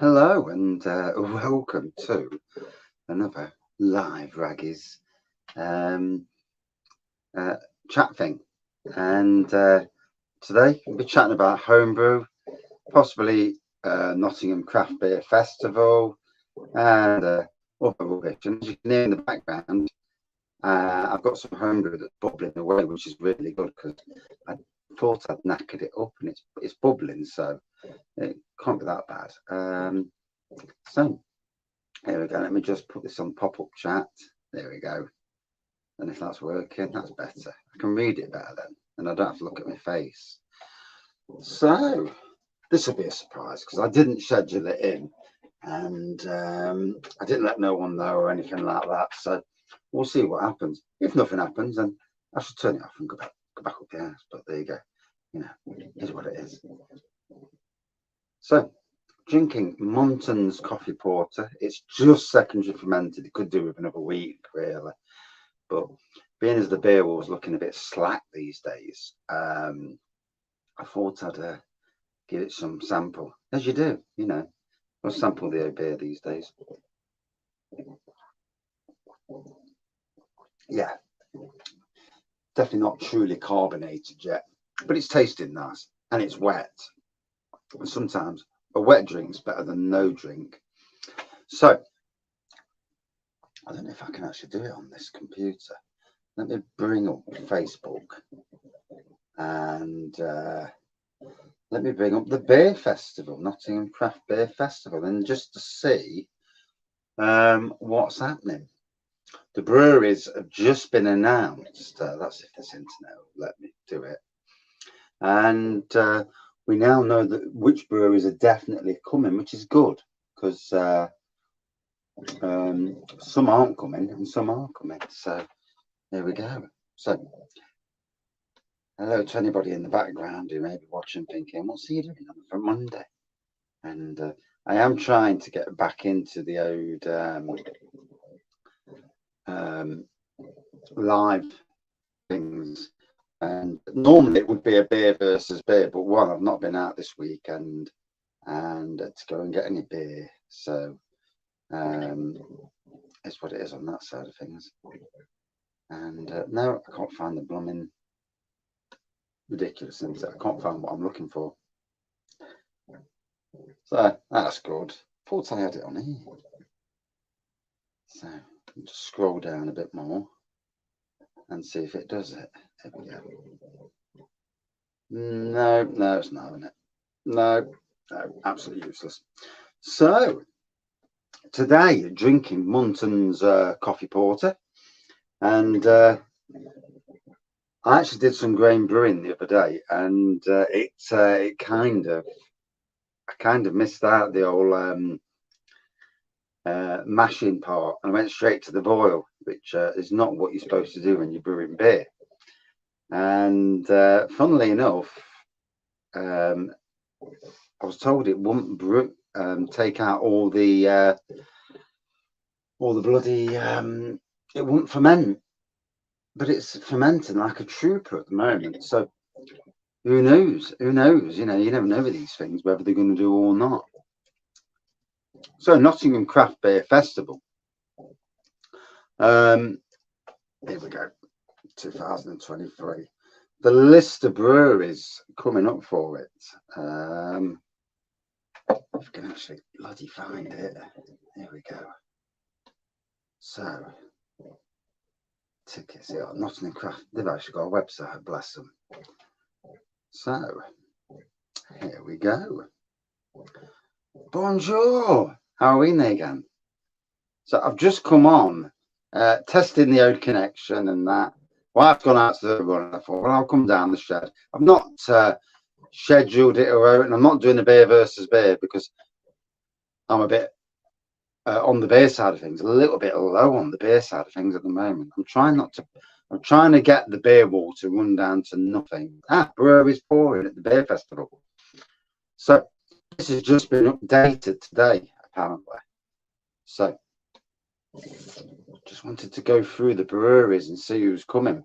Hello and welcome to another live Wraggys um, chat thing. And today we'll be chatting about Homebrew, possibly Nottingham Craft Beer Festival, and other rubbish. And as you can hear in the background, I've got some Homebrew that's bubbling away, which is really good because I thought I'd knackered it up, and it's bubbling, so it can't be that bad. So here we go. Let me just put this on pop-up chat. There we go. And if that's working, that's better. I can read it better then, and I don't have to look at my face. So this will be a surprise because I didn't schedule it in, and I didn't let no one know or anything like that. So we'll see what happens. If nothing happens, then I should turn it off and go back up the house. But there you go. You know, it is what it is. So, drinking Monton's coffee porter. It's just secondary fermented. It could do with another week, really. But being as the beer was looking a bit slack these days, I thought I'd give it some sample, as you do, you know. I'll sample the beer these days. Yeah, definitely not truly carbonated yet, but it's tasting nice and it's wet. And sometimes a wet drink's better than no drink. So I don't know if I can actually do it on this computer. Let me bring up Facebook and let me bring up the beer festival, Nottingham Craft Beer Festival, and just to see what's happening. The breweries have just been announced. That's if this internet will let me do it. And we now know that which breweries are definitely coming, which is good because some aren't coming and some are coming. So there we go. So hello to anybody in the background who may be watching thinking, what's he doing for Monday? And I am trying to get back into the old live things. And normally it would be a beer versus beer, but one, I've not been out this weekend and to go and get any beer. So it's what it is on that side of things. And no, I can't find the blooming ridiculous things. I can't find what I'm looking for. So that's good. Thought I had it on here. So I'll just scroll down a bit more and see if it does it. There we go. No, it's not having it. No, absolutely useless. So today, drinking Monton's coffee porter, and I actually did some grain brewing the other day, and I kind of missed out the old mashing part, and I went straight to the boil, which is not what you're supposed to do when you're brewing beer. And funnily enough, I was told it wouldn't take out all the bloody it wouldn't ferment, but it's fermenting like a trooper at the moment. So who knows? You know, you never know with these things whether they're going to do or not. So Nottingham Craft Beer Festival. Here we go. 2023. The list of breweries coming up for it. If I can actually bloody find it. There we go. So tickets here. Nottingham Craft. They've actually got a website. Bless them. So here we go. Bonjour. How are we, Megan? So I've just come on testing the old connection and that. Well, I've gone out to the run. I thought, well, I'll come down the shed. I've not scheduled it or out, and I'm not doing a beer versus beer because I'm a bit on the beer side of things, a little bit low on the beer side of things at the moment. I'm trying to get the beer wall to run down to nothing. Brewery's pouring at the beer festival. So this has just been updated today, apparently. So just wanted to go through the breweries and see who's coming.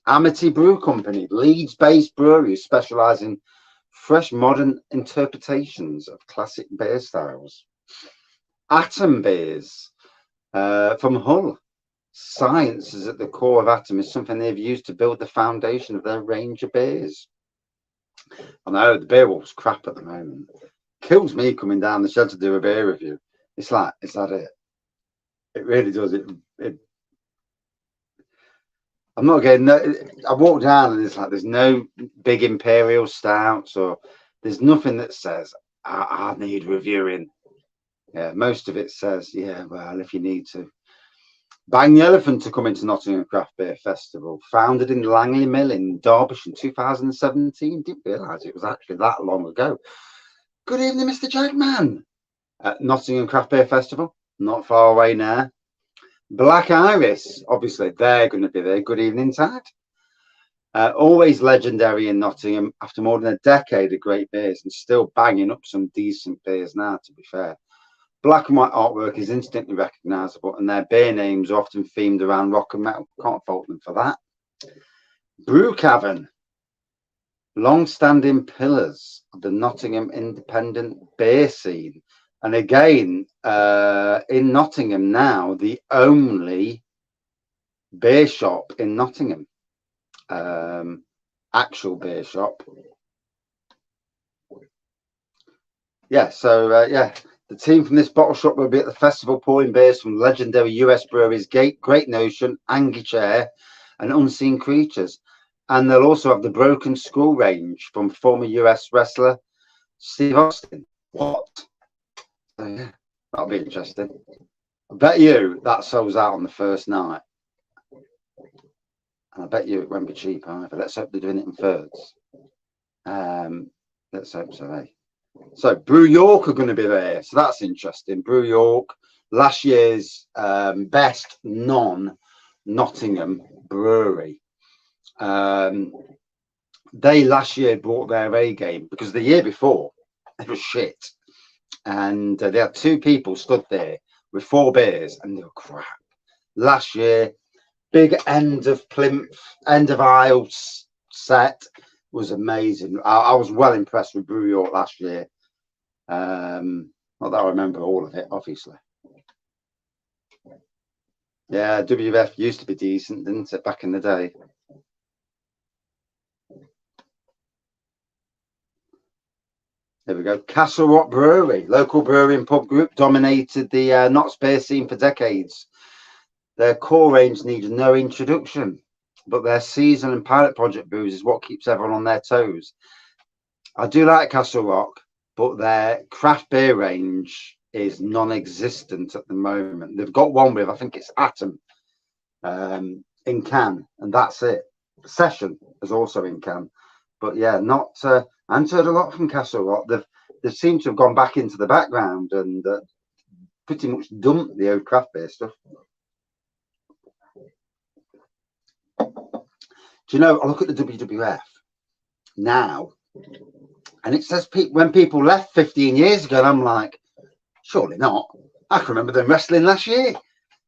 Amity Brew Company, Leeds-based brewery specialising in fresh modern interpretations of classic beer styles. Atom beers from Hull. Science is at the core of Atom is something they've used to build the foundation of their range of beers. I know the beer walk's crap at the moment. Kills me coming down the shed to do a beer review. It's like, is that it? It really does. I'm not getting. I walk down and it's like there's no big imperial stouts or there's nothing that says I need reviewing. Yeah, most of it says, yeah, well, if you need to. Bang the Elephant to come into Nottingham Craft Beer Festival, founded in Langley Mill in Derbyshire in 2017. Didn't realise it was actually that long ago. Good evening, Mr. Jagman. At Nottingham Craft Beer Festival, not far away now. Black Iris, obviously, they're going to be there. Good evening, Tad. Always legendary in Nottingham after more than a decade of great beers and still banging up some decent beers now, to be fair. Black and white artwork is instantly recognisable and their beer names are often themed around rock and metal. Can't fault them for that. Brew Cavern, long-standing pillars of the Nottingham independent beer scene. And again, in Nottingham now, the only beer shop in Nottingham, actual beer shop. Yeah, so yeah, the team from this bottle shop will be at the festival pouring beers from legendary US breweries Great Notion, Angie Chair, and Unseen Creatures. And they'll also have the Broken Skull range from former US wrestler Steve Austin. What? So, yeah, that'll be interesting. I bet you that sells out on the first night. And I bet you it won't be cheap either. Let's hope they're doing it in thirds. Let's hope so, eh? So Brew York are going to be there. So that's interesting. Brew York, last year's best non-Nottingham brewery. They last year brought their A game because the year before it was shit. And they had 2 people stood there with 4 beers and they were crap. Last year, big end of plinth, end of aisle set was amazing. I was well impressed with Brew York last year. Not that I remember all of it, obviously. Yeah, WF used to be decent, didn't it, back in the day? There we go. Castle Rock Brewery, local brewery and pub group, dominated the Notts beer scene for decades. Their core range needs no introduction, but their season and pilot project brews is what keeps everyone on their toes. I do like Castle Rock, but their craft beer range is non-existent at the moment. They've got one with, I think it's Atom in can, and that's it. Session is also in can, but yeah, not. I haven't heard a lot from Castle Rock. They seem to have gone back into the background and pretty much dumped the old craft beer stuff. Do you know, I look at the WWF now, and it says when people left 15 years ago, and I'm like, surely not. I can remember them wrestling last year.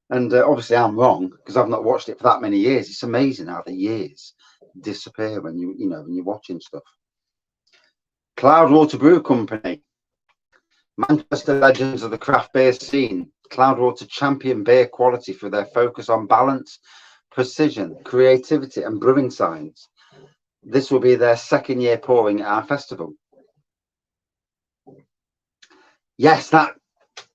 And obviously I'm wrong because I've not watched it for that many years. It's amazing how the years disappear when when you're watching stuff. Cloudwater Brew Company, Manchester legends of the craft beer scene. Cloudwater champion beer quality for their focus on balance, precision, creativity, and brewing science. This will be their 2nd year pouring at our festival. Yes, that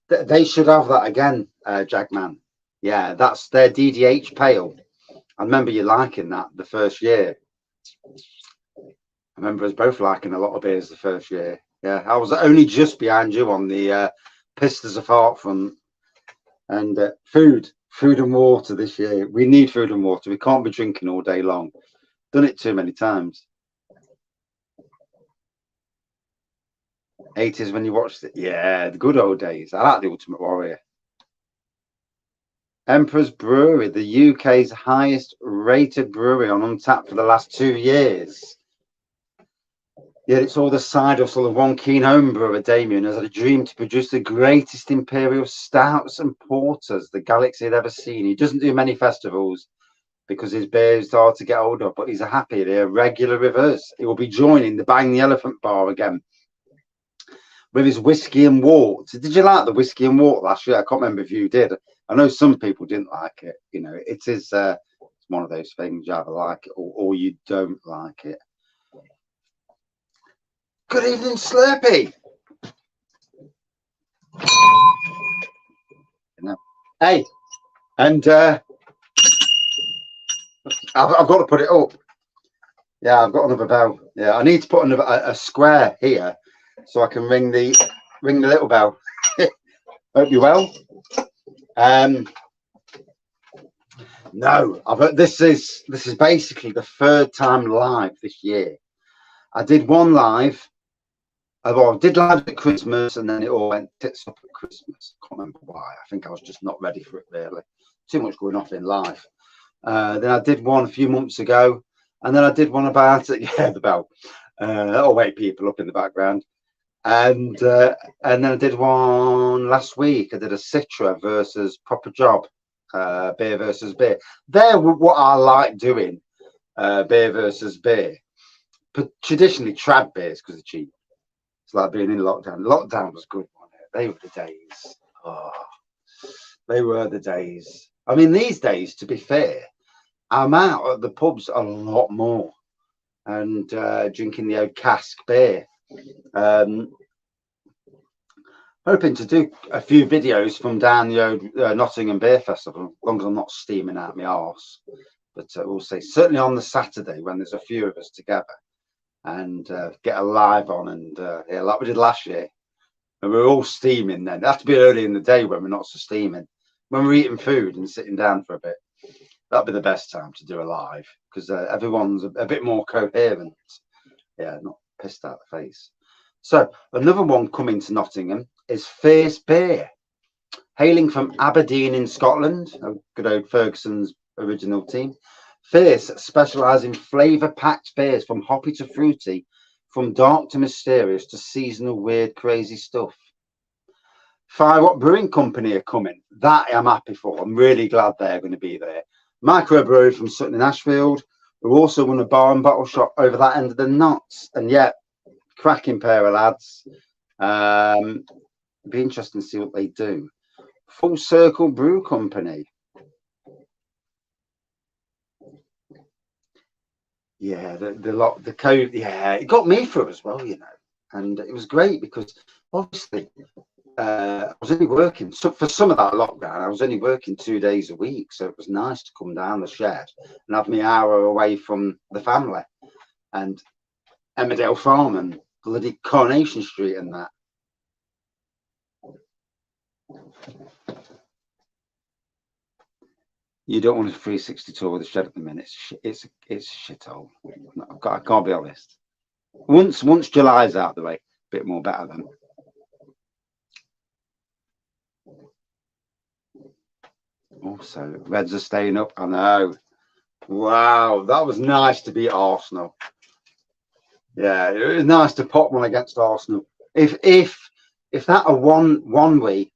they should have that again, Jagman. Yeah, that's their DDH pale. I remember you liking that the first year. I remember us both liking a lot of beers the first year. Yeah, I was only just behind you on the Pistas of Heart front. And food and water this year. We need food and water. We can't be drinking all day long. Done it too many times. 80s when you watched it. Yeah, the good old days. I like the Ultimate Warrior. Emperor's Brewery, the UK's highest rated brewery on Untapped for the last 2 years. Yet it's all the side hustle of one keen home brewer, Damien, has had a dream to produce the greatest imperial stouts and porters the galaxy had ever seen. He doesn't do many festivals because his beers are hard to get hold of, but he's a regular with us. He will be joining the Bang the Elephant bar again with his whiskey and wort. Did you like the whiskey and wort last year? I can't remember if you did. I know some people didn't like it. You know, it is it's one of those things. You either like it or you don't like it. Good evening, Slurpee. You know. Hey, and I've got to put it up. Yeah, I've got another bell. Yeah, I need to put another a square here so I can ring the little bell. Hope you're well. No, this is basically the third time live this year. I did one live. Well, I did live at Christmas, and then it all went tits up at Christmas. Can't remember why. I think I was just not ready for it really. Too much going off in life. Then I did one a few months ago, and then I did one about it. Yeah, the bell. That'll wake people up in the background. And then I did one last week. I did a Citra versus Proper Job, beer versus beer. They're what I like doing, beer versus beer. But traditionally, trad beers because they're cheap. It's like being in lockdown. Lockdown was good, wasn't it? They were the days. Oh, they were the days. I mean, these days, to be fair, I'm out at the pubs a lot more and drinking the old cask beer. Hoping to do a few videos from down the old Nottingham Beer Festival, as long as I'm not steaming out my arse. But we'll see. Certainly on the Saturday when there's a few of us together and get a live on. And yeah, like we did last year. And we're all steaming then. It has to be early in the day when we're not so steaming. When we're eating food and sitting down for a bit. That'd be the best time to do a live because everyone's a bit more coherent. Yeah, not pissed out the face. So another one coming to Nottingham is Fierce Beer, hailing from Aberdeen in Scotland, good old Ferguson's original team. Fierce specialise in flavour-packed beers from hoppy to fruity, from dark to mysterious to seasonal, weird, crazy stuff. Fire Up Brewing Company are coming. That I'm happy for. I'm really glad they're going to be there. Microbrewery from Sutton in Ashfield, who also run a bar and bottle shop over that end of the knots. And yet, cracking pair of lads. It'd be interesting to see what they do. Full Circle Brew Company. Yeah, the code. Yeah, it got me through as well, you know, and it was great because obviously I was only working. So for some of that lockdown, I was only working 2 days a week, so it was nice to come down the shed and have me hour away from the family and Emmerdale Farm and bloody Coronation Street and that. You don't want a 360 tour with the shed at the minute. It's a shithole. I can't be honest. Once July's out of the way, a bit more better than. Also, Reds are staying up. I know. Wow, that was nice to beat Arsenal. Yeah, it was nice to pop one against Arsenal. If that a one week,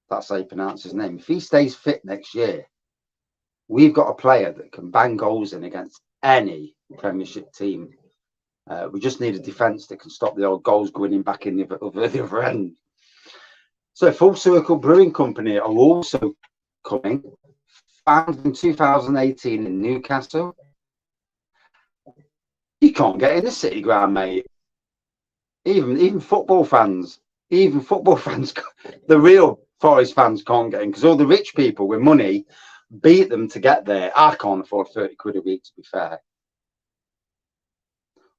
that's how you pronounce his name. If he stays fit next year, we've got a player that can bang goals in against any Premiership team. We just need a defence that can stop the old goals going in back in the other end. So Full Circle Brewing Company are also coming. Founded in 2018 in Newcastle. You can't get in the City Ground, mate. Even football fans, the real Forest fans can't get in because all the rich people with money beat them to get there. I can't afford 30 quid a week, to be fair.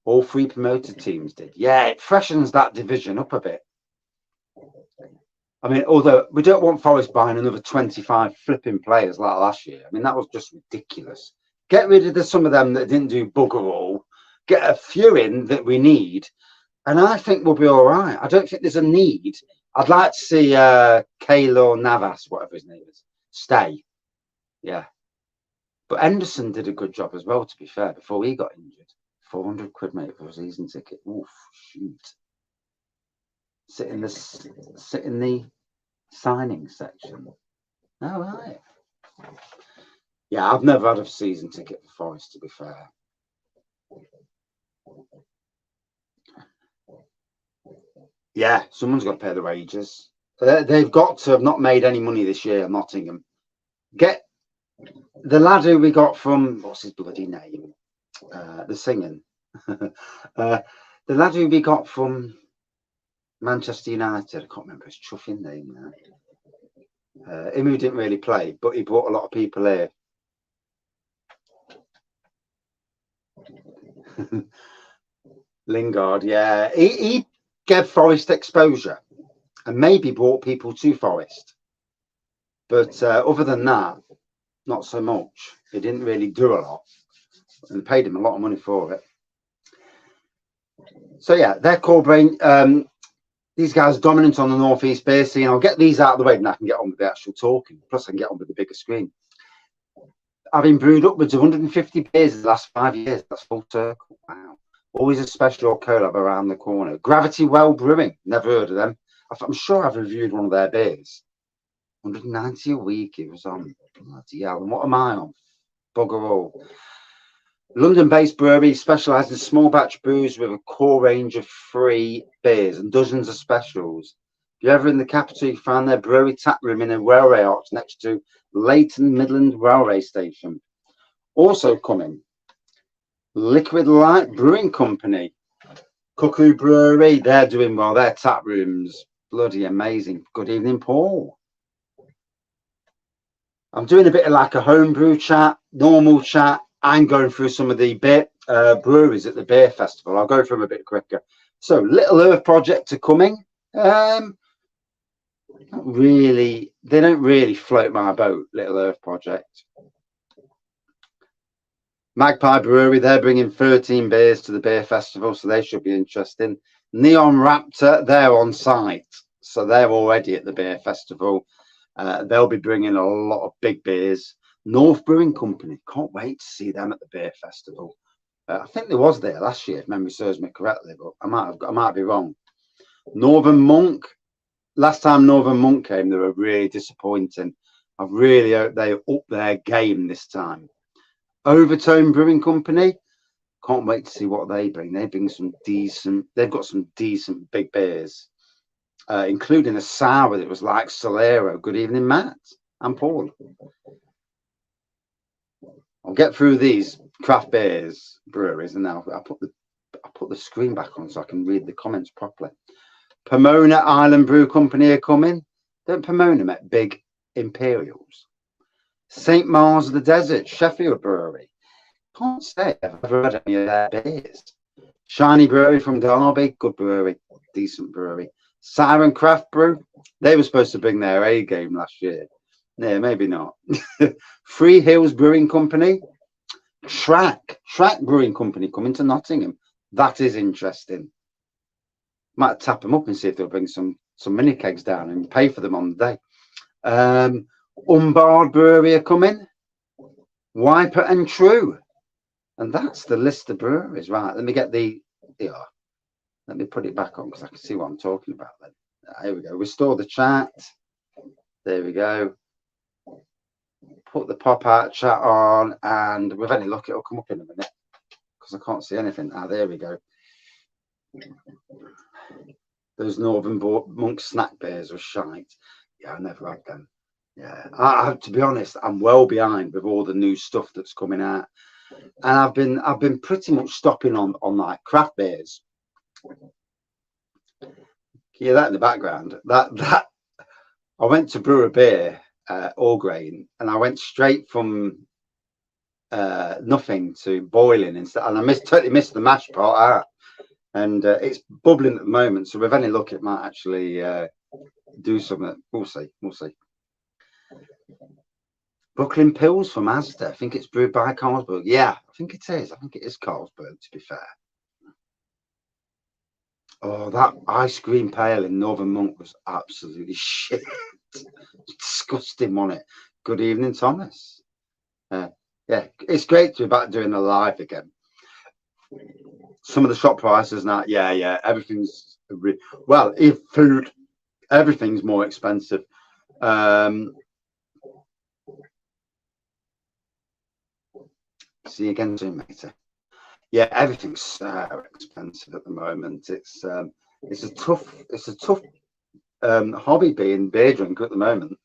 All three promoted teams did. Yeah, it freshens that division up a bit. I mean, although we don't want Forest buying another 25 flipping players like last year. I mean, that was just ridiculous. Get rid of some of them that didn't do bugger all. Get a few in that we need. And I think we'll be all right. I don't think there's a need. I'd like to see Keylor Navas, whatever his name is, stay. Yeah. But Henderson did a good job as well, to be fair, before he got injured. 400 quid, mate, for a season ticket. Oof, shoot. Sit in the signing section. All right. Yeah, I've never had a season ticket for Forest, to be fair. Yeah, someone's got to pay the wages. They've got to have not made any money this year, Nottingham. Get the lad who we got from, what's his bloody name? The singing. The lad who we got from Manchester United, I can't remember his chuffing name now. Him who didn't really play, but he brought a lot of people here. Lingard, yeah. He gave Forest exposure and maybe brought people to Forest. But other than that, not so much. He didn't really do a lot. And paid him a lot of money for it. So yeah, their core brain. These guys are dominant on the northeast beer scene. I'll get these out of the way and I can get on with the actual talking. Plus, I can get on with the bigger screen. Having brewed upwards of 150 beers in the last 5 years, that's full circle. Wow. Always a special collab around the corner. Gravity Well Brewing, never heard of them. I'm sure I've reviewed one of their beers. 190 a week it was on. Bloody hell. And what am I on? Bugger all. London-based brewery specialised in small batch brews with a core range of free beers and dozens of specials. If you're ever in the capital, you find their brewery taproom in a railway arch next to Leighton Midland Railway Station. Also coming, Liquid Light Brewing Company, Cuckoo Brewery. They're doing well. Their tap rooms, bloody amazing. Good evening, Paul. I'm doing a bit of like a homebrew chat, normal chat. I'm going through some of the breweries at the beer festival. I'll go through them a bit quicker. So, Little Earth Project are coming. Not really. They don't really float my boat. Little Earth Project. Magpie Brewery, they're bringing 13 beers to the beer festival, so they should be interesting. Neon Raptor, they're on site, so they're already at the beer festival. They'll be bringing a lot of big beers. North Brewing Company, can't wait to see them at the beer festival. I think they was there last year, if memory serves me correctly, but I might be wrong. Northern Monk, last time Northern Monk came, they were really disappointing. I really hope they up their game this time. Overtone Brewing Company, can't wait to see what they bring. They bring some decent. They've got some decent big beers, including a sour that was like Solero. Good evening, Matt and Paul. I'll get through these craft beers breweries, and now I'll put the screen back on so I can read the comments properly. Pomona Island Brew Company are coming. Don't Pomona make big Imperials? St. Mars of the Desert, Sheffield Brewery. Can't say I've ever had any of their beers. Shiny Brewery from Derby, good brewery, decent brewery. Siren Craft Brew, they were supposed to bring their A game last year. Yeah, maybe not. Free Hills Brewing Company. Track Brewing Company coming to Nottingham. That is interesting. Might tap them up and see if they'll bring some mini kegs down and pay for them on the day. Umbarred Brewery are coming. Wiper and True. And that's the list of breweries. Right, let me get let me put it back on because I can see what I'm talking about then. Here we go. Restore the chat. There we go. Put the pop art chat on, and with any luck, it'll come up in a minute because I can't see anything. There we go. Those Northern Monk snack beers were shite. Yeah, I never had them. Yeah, I to be honest, I'm well behind with all the new stuff that's coming out, and I've been pretty much stopping on like craft beers. Can you hear that in the background? That I went to brew a beer, all grain, and I went straight from nothing to boiling instead, and I totally missed the mash part out. And it's bubbling at the moment, so with any luck, it might actually do something. We'll see. Brooklyn Pills from Asda. I think it's brewed by Carlsberg. Yeah, I think it is. I think it is Carlsberg, to be fair. Oh, that ice cream pale in Northern Monk was absolutely shit. Disgusting, wasn't it? Good evening, Thomas. Yeah, it's great to be back doing the live again. Some of the shop prices now, yeah, everything's well, if food, everything's more expensive. See you again soon, matey. Yeah, everything's so expensive at the moment. It's It's a tough hobby being beer drinker at the moment.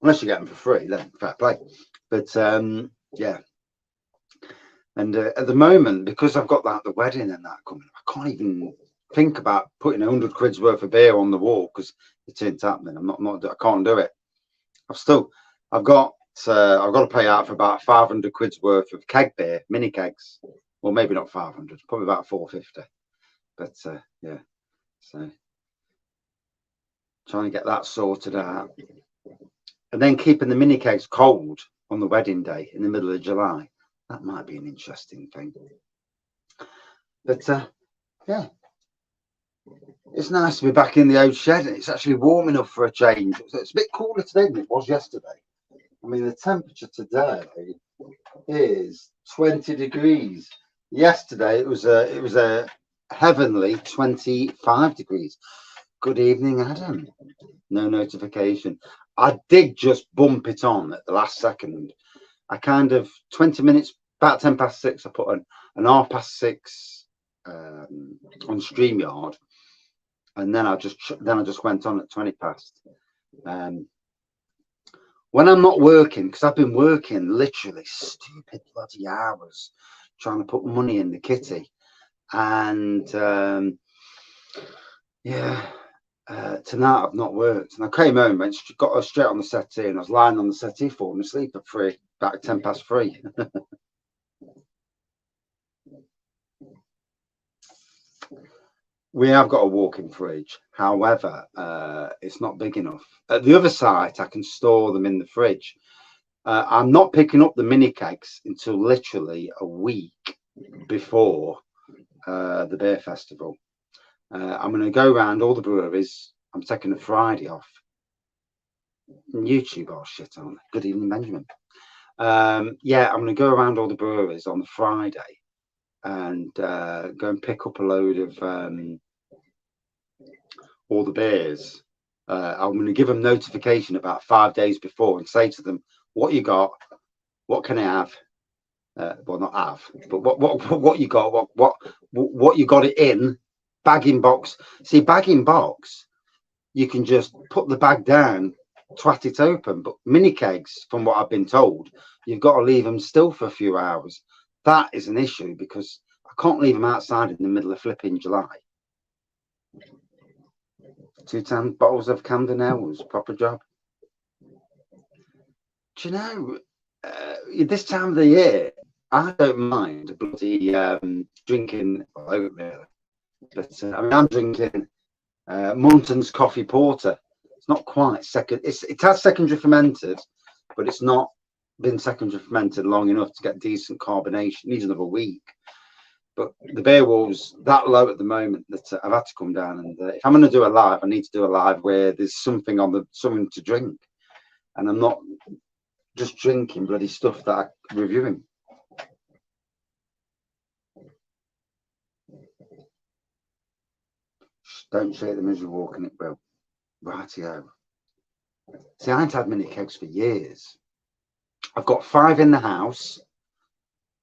Unless you get them for free, then fair play. But yeah. And at the moment, because I've got the wedding and that coming, I can't even think about putting 100 quid's worth of beer on the wall because it ain't happening. I can't do it. I've got to pay out for about 500 quid's worth of keg beer, mini kegs. Well, maybe not 500, probably about 450. But yeah, so trying to get that sorted out, and then keeping the mini kegs cold on the wedding day in the middle of July. That might be an interesting thing. But yeah, it's nice to be back in the old shed. It's actually warm enough for a change. It's a bit cooler today than it was yesterday. I mean, the temperature today is 20 degrees. Yesterday it was a heavenly 25 degrees. Good evening, Adam. No notification. I did just bump it on at the last second. I kind of 20 minutes, about 10 past 6, I put an 6:30 on StreamYard, and then I just went on at 20 past. When I'm not working, because I've been working literally stupid bloody hours trying to put money in the kitty, and tonight I've not worked, and I came home and got straight on the settee, and I was lying on the settee falling asleep at 3, about 10 past 3. We have got a walk-in fridge, however, it's not big enough. At the other site, I can store them in the fridge. I'm not picking up the mini kegs until literally a week before the beer festival. I'm going to go around all the breweries. I'm taking a Friday off. YouTube, oh shit, aren't they? Good evening, Benjamin. Yeah, I'm going to go around all the breweries on the Friday and go and pick up a load of all the beers. I'm going to give them notification about 5 days before and say to them, what you got, what can I have? Well, not have, but what you got, what you got it in, bagging box. See, bagging box, you can just put the bag down, twat it open. But mini kegs, from what I've been told, you've got to leave them still for a few hours. That is an issue because I can't leave them outside in the middle of flipping July. 2 bottles of Camden Ales, proper job. Do you know, this time of the year, I don't mind bloody drinking oatmeal, but I mean, I'm drinking Munton's coffee porter. It's not quite second. It has secondary fermented, but it's not been secondary fermented long enough to get decent carbonation. It needs another week. But the beer wall's that low at the moment that I've had to come down. And if I'm going to do a live, I need to do a live where there's something something to drink, and I'm not just drinking bloody stuff that I'm reviewing. Don't shake them as you're walking it, Will. Rightio. See, I ain't had mini kegs for years. I've got 5 in the house.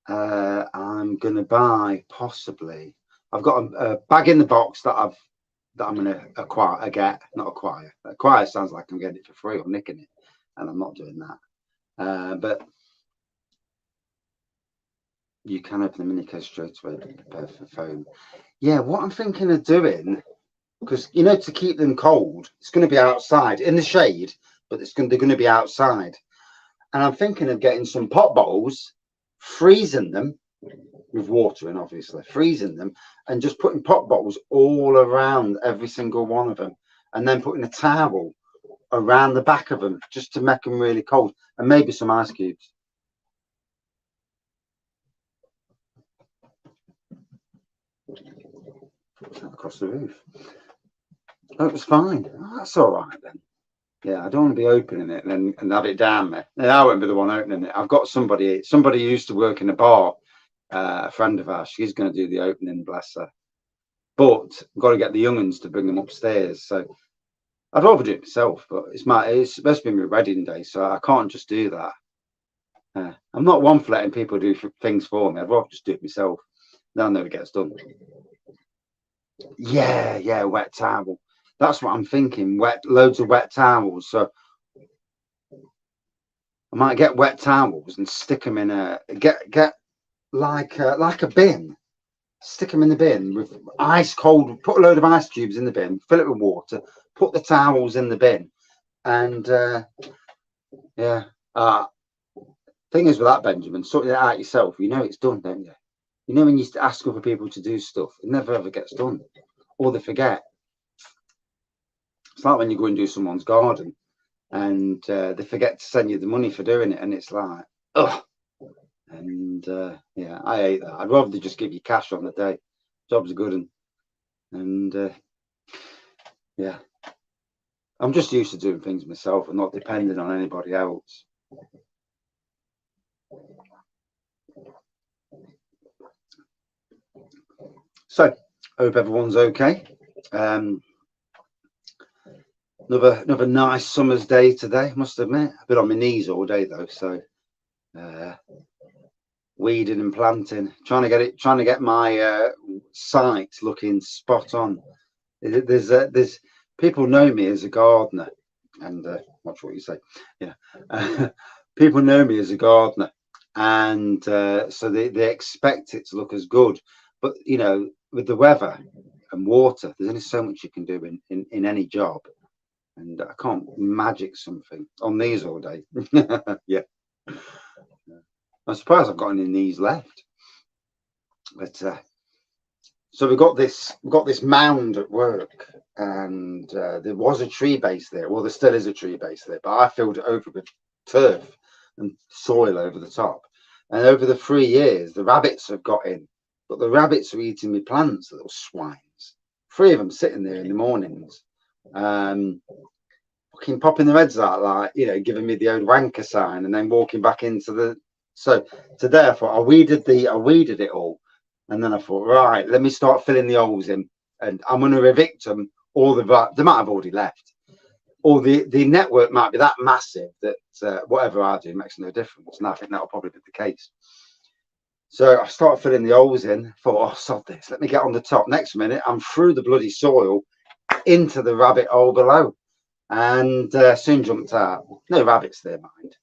I'm going to buy possibly. I've got a bag in the box that I'm going to acquire. Acquire sounds like I'm getting it for free or nicking it, and I'm not doing that. But you can open the mini keg straight away to prepare for foam. Yeah, what I'm thinking of doing, because you know, to keep them cold, it's going to be outside in the shade, but they're going to be outside. And I'm thinking of getting some pop bottles, freezing them with water in, obviously, freezing them, and just putting pop bottles all around every single one of them, and then putting a towel around the back of them just to make them really cold, and maybe some ice cubes. Across the roof. Oh, it was fine. Oh, that's all right then. Yeah, I don't want to be opening it and have it down there. I won't be the one opening it. I've got somebody who used to work in a bar, a friend of ours. She's going to do the opening, bless her. But I've got to get the young'uns to bring them upstairs. So I'd rather do it myself, but it's supposed to be my wedding day, so I can't just do that. I'm not one for letting people do things for me. I'd rather just do it myself. Then I know it gets done. Yeah, wet towel. That's what I'm thinking. Loads of wet towels. So I might get wet towels and stick them in get like a bin. Stick them in the bin with ice cold. Put a load of ice cubes in the bin. Fill it with water. Put the towels in the bin. And yeah. Thing is with that, Benjamin, sorting it out yourself. You know it's done, don't you? You know when you ask other people to do stuff, it never ever gets done, or they forget. It's like when you go and do someone's garden, and they forget to send you the money for doing it, and it's like, ugh. And yeah, I hate that. I'd rather they just give you cash on the day. Job's good, and yeah, I'm just used to doing things myself and not depending on anybody else. So, hope everyone's okay. Another nice summer's day today, must admit. I've been on my knees all day though, so weeding and planting, trying to get my site looking spot on. There's people know me as a gardener, and watch what you say. Yeah, people know me as a gardener, and so they expect it to look as good. But you know, with the weather and water, there's only so much you can do in any job. And I can't magic something on these all day. Yeah, I'm surprised I've got any knees left. But so we've got this mound at work, and there was a tree base there. Well, there still is a tree base there, but I filled it over with turf and soil over the top. And over the 3 years, the rabbits have got in, but the rabbits are eating my plants, little swines. 3 of them sitting there in the mornings. Fucking popping their heads out, like, you know, giving me the old wanker sign, and then walking back into the. So today I thought I weeded it all, and then I thought, right, let me start filling the holes in, and I'm going to evict them. They might have already left, or the network might be that massive that whatever I do makes no difference, and I think that'll probably be the case. So I started filling the holes in. Thought, oh, sod this, let me get on the top. Next minute, I'm through the bloody soil into the rabbit hole below. And soon jumped out. No rabbits there, mind.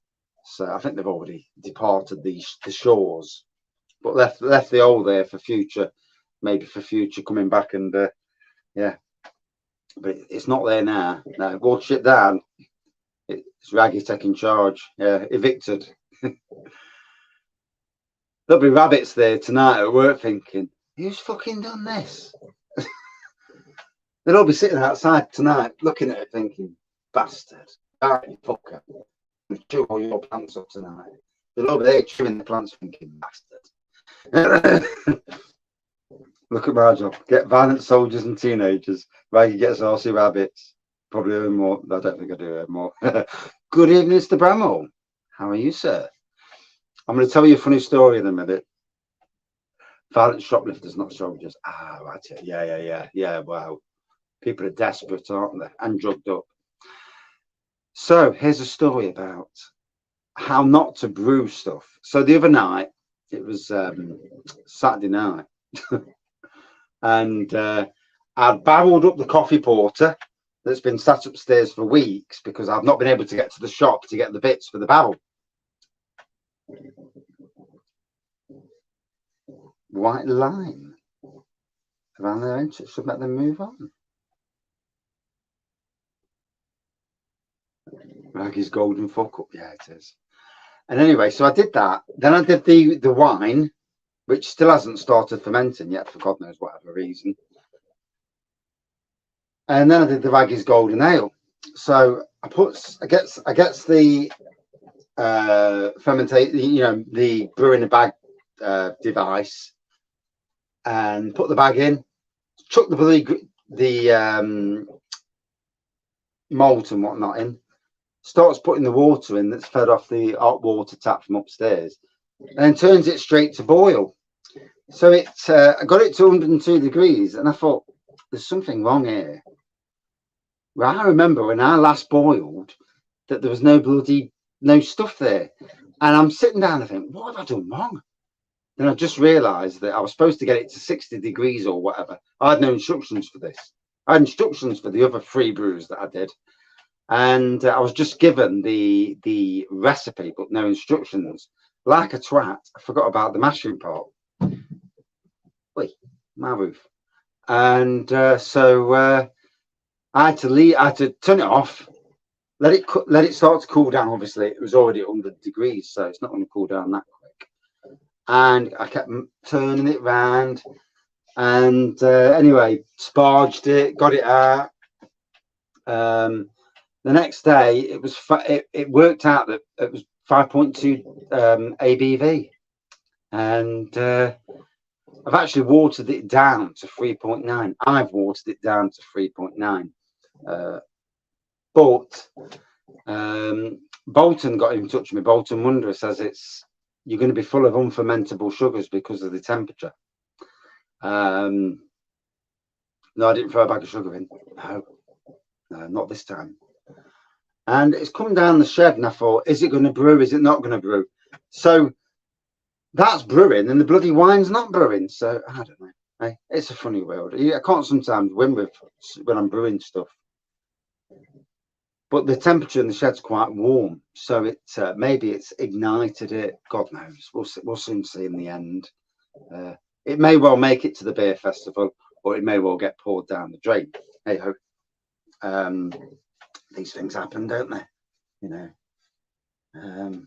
So I think they've already departed the shores, but left the hole there for future, maybe for future coming back. And yeah, but it's not there now. No, water shit down. It's Wraggys taking charge. Yeah, evicted. There'll be rabbits there tonight at work thinking, who's fucking done this? They'll all be sitting outside tonight looking at it thinking, bastard, right, fucker, chew all your plants up tonight. They're over there chewing the plants thinking, bastard. Look at my job. Get violent soldiers and teenagers. Raggy gets RC rabbits. Probably earn more. I don't think I do earn more. Good evening, Mr. Bramall. How are you, sir? I'm going to tell you a funny story in a minute. Violent shoplifters, not soldiers. Ah, right. Yeah. Wow. People are desperate, aren't they? And drugged up. So here's a story about how not to brew stuff. So the other night, it was Saturday night, and I'd barreled up the coffee porter that's been sat upstairs for weeks because I've not been able to get to the shop to get the bits for the barrel. White line around their entrance should let them move on. Wraggys golden fuck up. Yeah, it is. And anyway, so I did that. Then I did the wine, which still hasn't started fermenting yet for God knows whatever reason. And then I did the Wraggys golden ale. So I gets the fermentate, you know, the brew in a bag device, and put the bag in, chuck the malt and whatnot in, starts putting the water in that's fed off the hot water tap from upstairs, and then turns it straight to boil. So I got it to 102 degrees, and I thought there's something wrong here. Well, I remember when I last boiled that there was no stuff there. And I'm sitting down and think, what have I done wrong? Then I just realised that I was supposed to get it to 60 degrees or whatever. I had no instructions for this. I had instructions for the other 3 brews that I did. And I was just given the recipe, but no instructions. Like a twat, I forgot about the mashing pot. Wait, my roof. And so I had to leave. I had to turn it off, let it start to cool down. Obviously, it was already 100 degrees, so it's not going to cool down that quick. And I kept turning it round. And anyway, sparged it, got it out. The next day, it worked out that it was 5.2 ABV, and I've actually watered it down to 3.9. I've watered it down to 3.9, but Bolton got in touch with me. Bolton Wanderer says you're going to be full of unfermentable sugars because of the temperature. No, I didn't throw a bag of sugar in. No, not this time. And it's come down the shed, and I thought, is it going to brew? Is it not going to brew? So that's brewing, and the bloody wine's not brewing. So I don't know. Hey, it's a funny world. I can't sometimes win with when I'm brewing stuff. But the temperature in the shed's quite warm, so it maybe it's ignited it. God knows. We'll soon see in the end. It may well make it to the beer festival, or it may well get poured down the drain. Hey ho. These things happen, don't they? You know.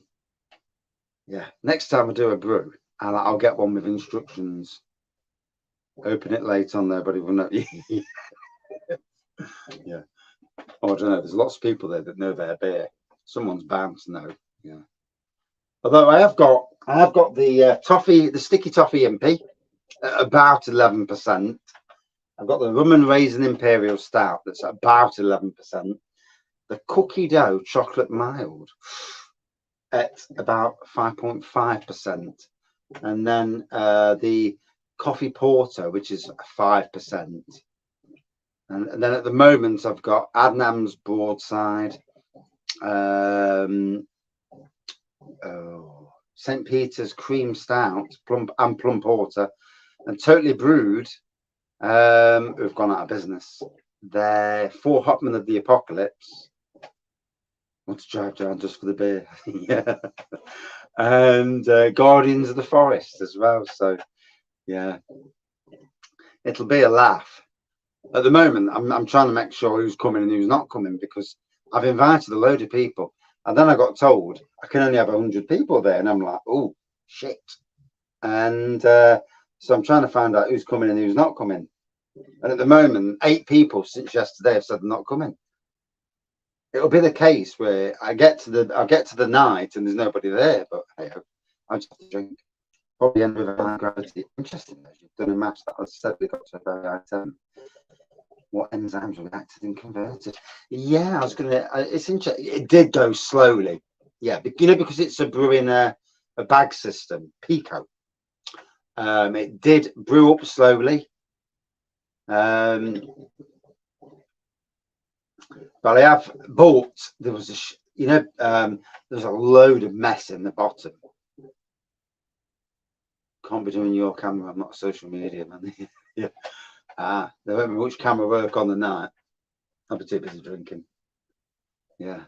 Yeah. Next time I do a brew, I'll get one with instructions. Open it late on there, but it will not. Yeah. Oh, I don't know. There's lots of people there that know their beer. Someone's bound to know. Yeah. Although I have got the toffee, the sticky toffee impy, at about 11%. I've got the rum and raisin imperial stout that's at about 11%. The cookie dough chocolate mild at about 5.5%, and then the coffee porter, which is 5%. And then at the moment, I've got Adnam's broadside, St. Peter's cream stout, plum porter, and Totally Brewed, who've gone out of business. They're 4 Hopman of the Apocalypse. Want to drive down just for the beer. Yeah. And Guardians of the Forest as well. So yeah, it'll be a laugh. At the moment, I'm trying to make sure who's coming and who's not coming, because I've invited a load of people, and then I got told I can only have 100 people there, and I'm like, oh shit. And so I'm trying to find out who's coming and who's not coming. And at the moment, 8 people since yesterday have said they're not coming. It'll be the case where I get to the night and there's nobody there, but hey, I just have to drink. Probably end with a high gravity. Interesting, you've done a match that has steadily got to a very high temp. What enzymes reacted and converted? Yeah, I was gonna. It's interesting. It did go slowly. Yeah, because it's a brewing a bag system, Pico. It did brew up slowly. But I have bought. There was there's a load of mess in the bottom. Can't be doing your camera. I'm not a social media man. Yeah. There won't be much camera work on the night. I'll be too busy drinking. Yeah.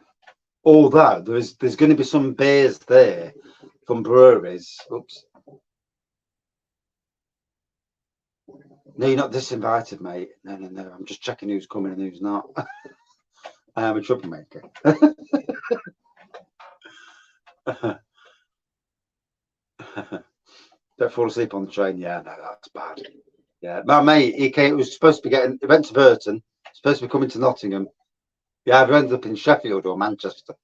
Although there's going to be some beers there from breweries. Oops. No, you're not disinvited, mate. No. I'm just checking who's coming and who's not. I am a troublemaker. Don't fall asleep on the train. Yeah, no, that's bad. Yeah, my mate, he was supposed to be he went to Burton, supposed to be coming to Nottingham. Yeah, I've ended up in Sheffield or Manchester.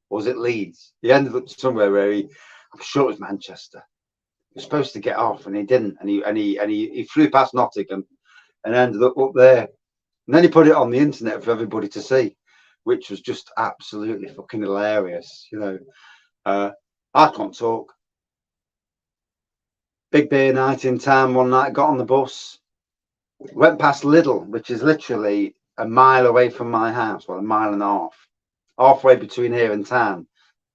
Or was it Leeds? He ended up somewhere where I'm sure it was Manchester. He was supposed to get off and he didn't. And he flew past Nottingham and ended up there. And then he put it on the internet for everybody to see, which was just absolutely fucking hilarious. I can't talk. Big beer night in town one night, got on the bus, went past Lidl, which is literally a mile away from my house, well, a mile and a half, halfway between here and town.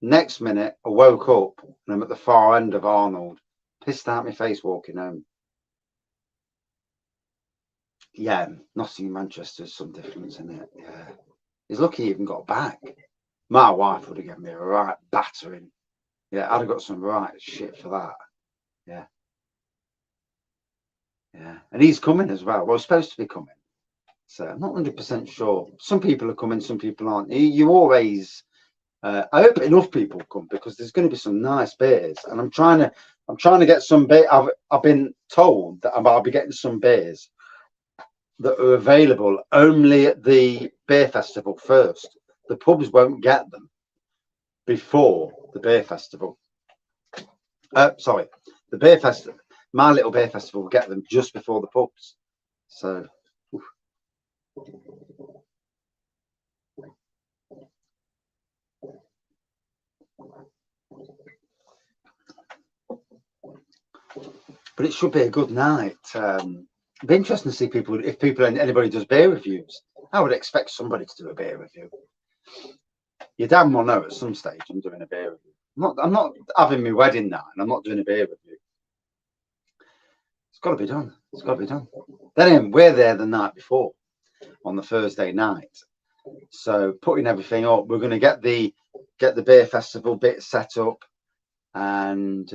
Next minute, I woke up and I'm at the far end of Arnold, pissed out my face walking home. Yeah, Nottingham, Manchester's some difference in it. Yeah, he's lucky he even got back. My wife would have given me a right battering. Yeah, I'd have got some right shit for that. Yeah. Yeah, and he's coming as well. Well, he's supposed to be coming. So I'm not 100% sure. Some people are coming, some people aren't. You always, I hope enough people come because there's going to be some nice beers, and I'm trying to get some beer. I've been told that I'll be getting some beers that are available only at the beer festival first. The pubs won't get them before the beer festival. Sorry, the beer festival. My little beer festival will get them just before the pubs. So. But it should be a good night. It'd be interesting to see if anybody does beer reviews. I would expect somebody to do a beer review. You damn well know at some stage I'm doing a beer review. I'm not having my wedding night and I'm not doing a beer review. It's got to be done. It's got to be done. Then we're there the night before on the Thursday night. So putting everything up, we're going to get the beer festival bit set up, and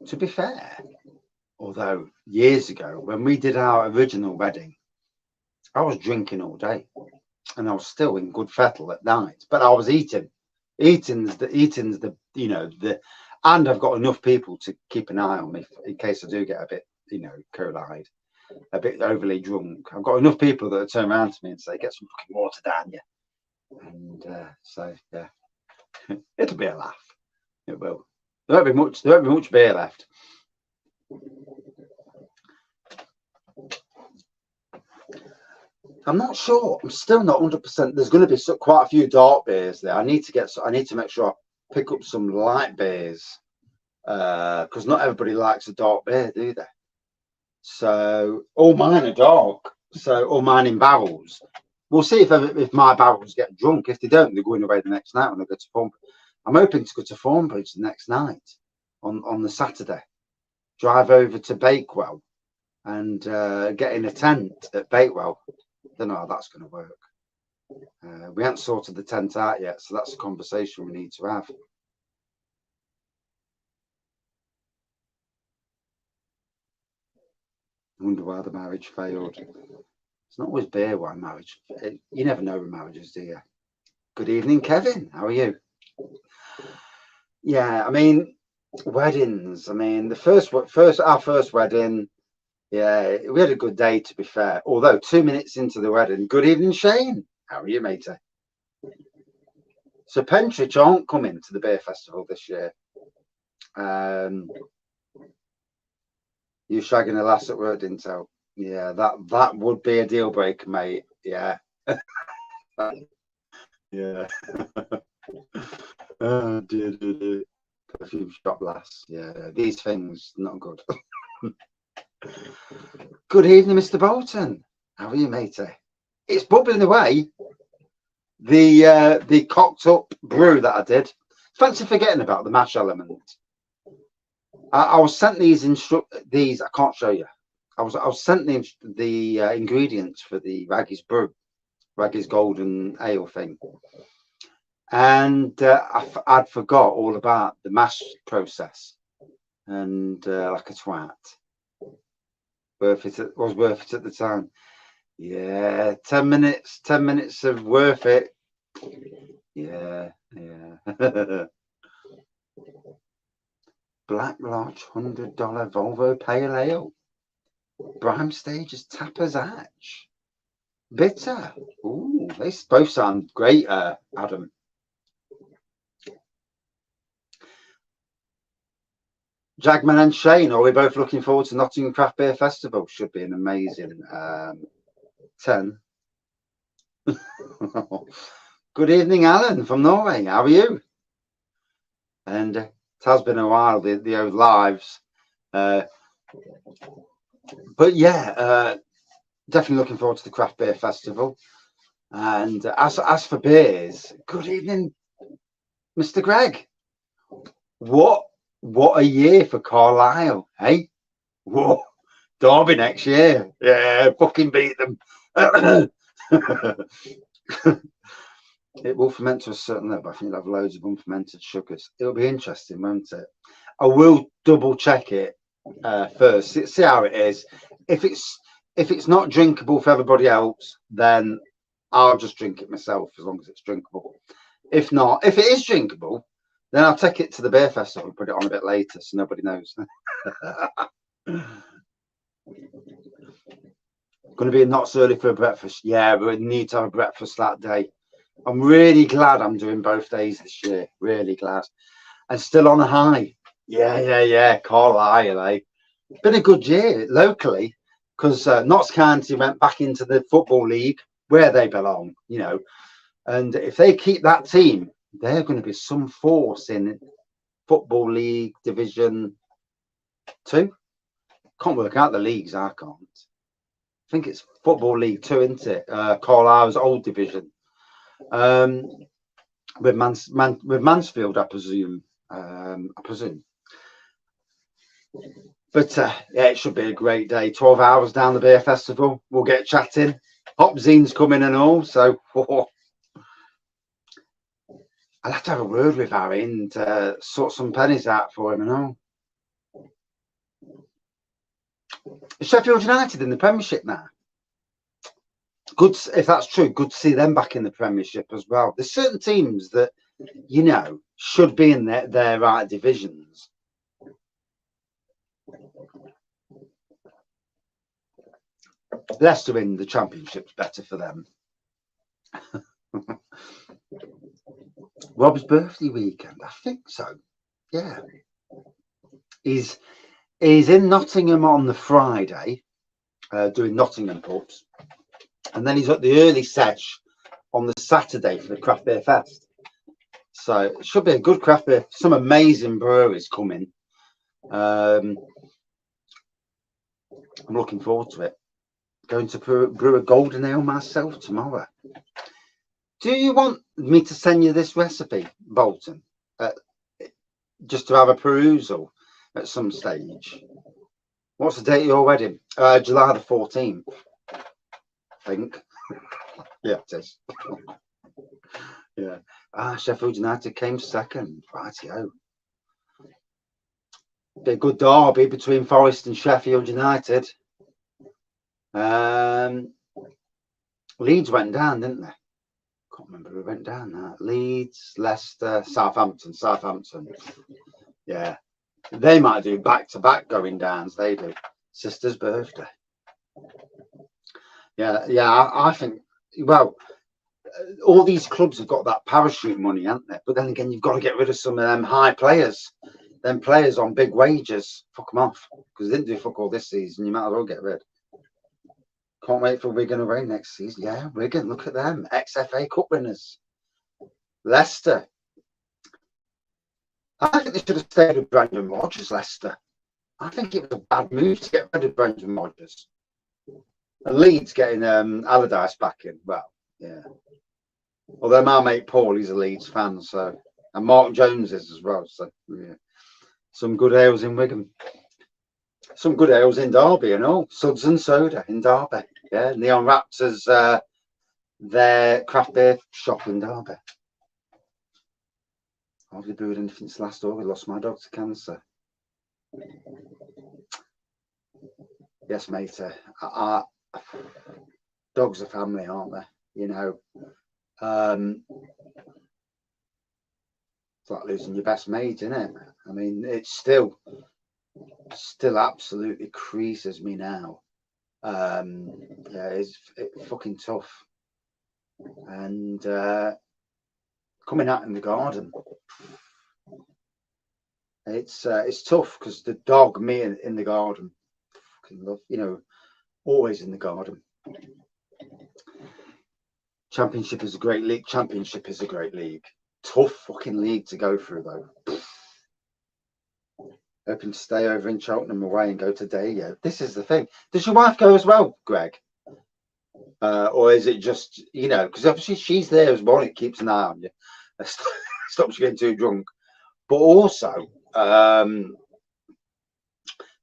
to be fair, although years ago when we did our original wedding, I was drinking all day and I was still in good fettle at night, but I was eating. Eating's the and I've got enough people to keep an eye on me in case I do get a bit, cold-eyed, a bit overly drunk. I've got enough people that turn around to me and say, "Get some fucking water down you." And so yeah, it'll be a laugh. It will. There won't be much beer left. I'm not sure. I'm still not 100%. There's going to be quite a few dark beers there. I need to make sure I pick up some light beers because not everybody likes a dark beer, do they? So all mine are dark. So all mine in barrels. We'll see if my barrels get drunk. If they don't, they're going away the next night when I go to Thornbridge. I'm hoping to go to Thornbridge the next night on the Saturday. Drive over to Bakewell and get in a tent at Bakewell. Don't know how that's going to work. We haven't sorted the tent out yet, so that's a conversation we need to have. I wonder why the marriage failed. It's not always beer why marriage. You never know with marriages, do you? Good evening, Kevin. How are you? Yeah, I mean, weddings. I mean, our first wedding. Yeah, we had a good day, to be fair. Although 2 minutes into the wedding, good evening, Shane. How are you, matey? So Pentridge aren't coming to the beer festival this year. You shagging a lass at work, didn't tell? Yeah, that would be a deal breaker, mate. Yeah. Yeah. Oh, dear. Perfume shop lass. Yeah, these things not good. Good evening, Mr. Bolton. How are you, matey? It's bubbling away. The cocked up brew that I did. Fancy forgetting about the mash element. I was sent these. I can't show you. I was sent the ingredients for the Wraggys brew, Wraggys golden ale thing, and I'd forgot all about the mash process, and like a twat. It was worth it at the time. Yeah, 10 minutes of worth it. Yeah. Black Lodge $100 Volvo Pale Ale. Brime Stage's Tapper's Hatch. Bitter. Ooh, they both sound great, Adam. Jagman and Shane, are we both looking forward to Nottingham Craft Beer Festival? Should be an amazing 10. Good evening, Alan from Norway. How are you? And it has been a while, the old lives. But yeah, definitely looking forward to the Craft Beer Festival. And as for beers, good evening, Mr. Greg. What a year for Carlisle, hey? Whoa, Derby next year. Yeah, fucking beat them. It will ferment to a certain level. I think it'll have loads of unfermented sugars. It'll be interesting, won't it? I will double check it first. See how it is. If it's not drinkable for everybody else, then I'll just drink it myself as long as it's drinkable. If not, if it is drinkable, then I'll take it to the beer festival and put it on a bit later so nobody knows. Going to be not so early for a breakfast. Yeah, we need to have a breakfast that day. I'm really glad I'm doing both days this year. Really glad. And still on a high. Yeah. Carlisle, eh? Been a good year locally because Notts County went back into the Football League where they belong, you know. And if they keep that team, they're going to be some force in Football League Division 2. Can't work out the leagues, I can't. I think it's Football League 2, isn't it? Carlisle's old division. With Mansfield, I presume. But yeah, it should be a great day. 12 hours down the beer festival. We'll get chatting. Hopzine's coming and all. So I'll have to have a word with Harry and sort some pennies out for him and all. Sheffield United in the Premiership now. Good, if that's true, good to see them back in the Premiership as well. There's certain teams that, you know, should be in their right divisions. Leicester in the Championship's better for them. Rob's birthday weekend, I think so. Yeah. He's in Nottingham on the Friday, doing Nottingham pubs. And then he's at the early sesh on the Saturday for the Craft Beer Fest. So it should be a good craft beer. Some amazing breweries coming. I'm looking forward to it. Going to brew a golden ale myself tomorrow. Do you want me to send you this recipe, Bolton? Just to have a perusal at some stage. What's the date of your wedding? July the 14th. I think. Yeah, it is. Yeah. Sheffield United came second. Rightio. Be a good derby between Forest and Sheffield United. Leeds went down, didn't they? Can't remember who went down now. Leeds, Leicester, Southampton. Yeah. They might do back-to-back going downs. They do. Sister's birthday. Yeah. I think, well, all these clubs have got that parachute money, haven't they? But then again, you've got to get rid of some of them high players. Them players on big wages, fuck them off. Because they didn't do fuck all this season. You might as well get rid. Can't wait for Wigan away next season. Yeah, Wigan, look at them. Ex-FA Cup winners. Leicester. I think they should have stayed with Brendan Rodgers, Leicester. I think it was a bad move to get rid of Brendan Rodgers. And Leeds getting Allardyce back in. Well, yeah. Although my mate Paul, he's a Leeds fan, so, and Mark Jones is as well. So yeah, some good ales in Wigan, some good ales in Derby, and all. Suds and Soda in Derby. Yeah, Neon Raptors, their craft beer shop in Derby. Hardly brewed anything since last August. Lost my dog to cancer. Yes, mate. Dogs are family, aren't they? You know. It's like losing your best mate, isn't it? I mean, it's still absolutely creases me now. Yeah, it's fucking tough. And coming out in the garden, it's tough because the dog, me in the garden, fucking love, you know, always in the garden. Championship is a great league. Tough fucking league to go through though. Hoping to stay over in Cheltenham away and go to Dayo. This is the thing. Does your wife go as well, Greg? Or is it just, you know, because obviously she's there as well, it keeps an eye on you, stops you getting too drunk. But also,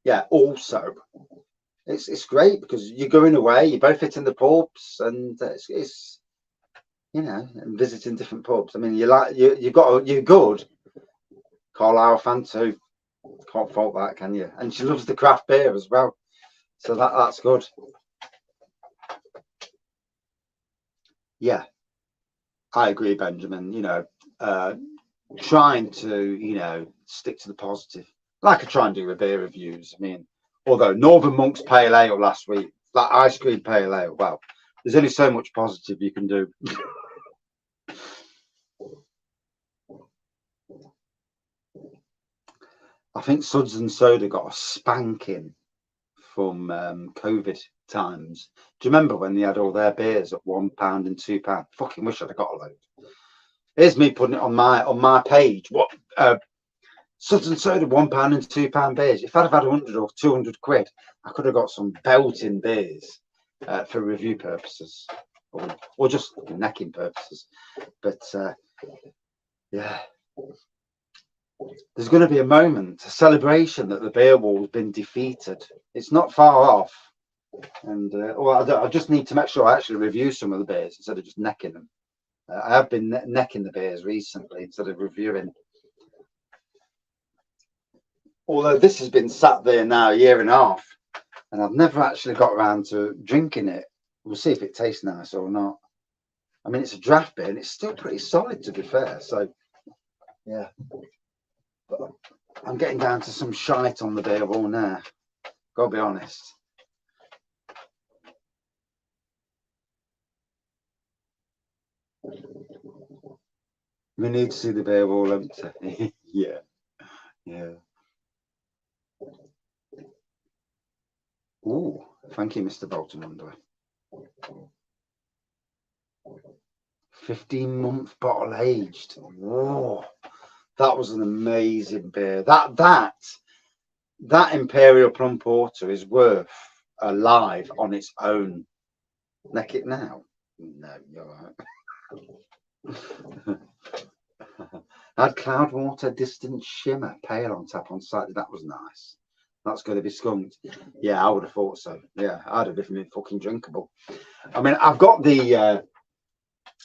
yeah, also, it's great because you're going away, you're both hitting the pubs, and it's you know, and visiting different pubs. I mean, you're good. Carlisle fan too. Can't fault that, can you? And she loves the craft beer as well, so that's good. Yeah, I agree, Benjamin. You know, trying to, you know, stick to the positive, like I try and do with beer reviews. I mean, although Northern Monk's Pale Ale last week, that ice cream pale ale, well, there's only so much positive you can do. I think Suds and Soda got a spanking from COVID times. Do you remember when they had all their beers at £1 and £2? Fucking wish I'd have got a load. Here's me putting it on my page. What Suds and Soda, £1 and £2 beers. If I'd have had 100 or 200 quid, I could have got some belting beers for review purposes, or just necking purposes. But yeah, there's going to be a moment, a celebration that the beer wall's been defeated. It's not far off, and I just need to make sure I actually review some of the beers instead of just necking them. I have been necking the beers recently instead of reviewing. Although this has been sat there now a year and a half, and I've never actually got around to drinking it. We'll see if it tastes nice or not. I mean, it's a draft beer and it's still pretty solid, to be fair. So, yeah. But I'm getting down to some shite on the beer wall now. Gotta be honest. We need to see the beer wall empty. Yeah. Yeah. Oh, thank you, Mr. Bolton. 15-month bottle aged. Whoa, that was an amazing beer. That Imperial Plum Porter is worth a live on its own. Neck it now. No, you're right. Had Cloudwater Distant Shimmer Pale on tap on Saturday. That was nice. That's going to be skunked. Yeah, I would have thought so. Yeah, I'd have been fucking drinkable. I mean, I've got the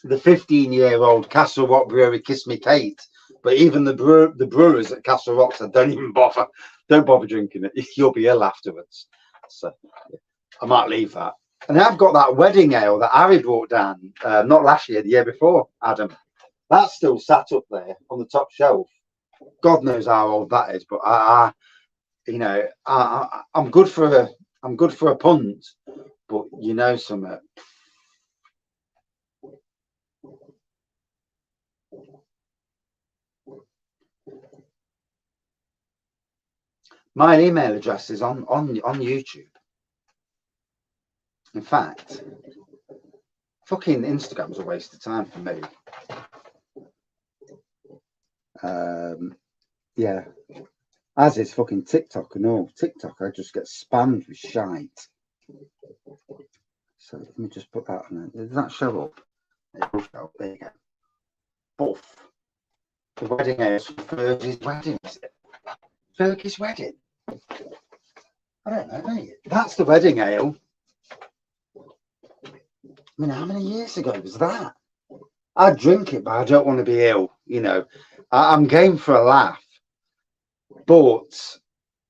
15-year-old Castle Rock Brewery Kiss Me Kate, but even the brewers at Castle Rock said don't even bother. Don't bother drinking it. You'll be ill afterwards. So I might leave that. And I've got that wedding ale that Harry brought down, not last year, the year before, Adam. That's still sat up there on the top shelf. God knows how old that is, but you know, I'm good for a punt, but you know something. My email address is on YouTube. In fact, fucking Instagram's a waste of time for me. Yeah, as is fucking TikTok and all. TikTok, I just get spammed with shite. So let me just put that on there. Does that show up? It will show up. There you go. Buff. The wedding ale is Fergie's wedding, is it? Fergie's wedding? I don't know, mate. That's the wedding ale. I mean, how many years ago was that? I drink it, but I don't want to be ill. You know, I'm game for a laugh. But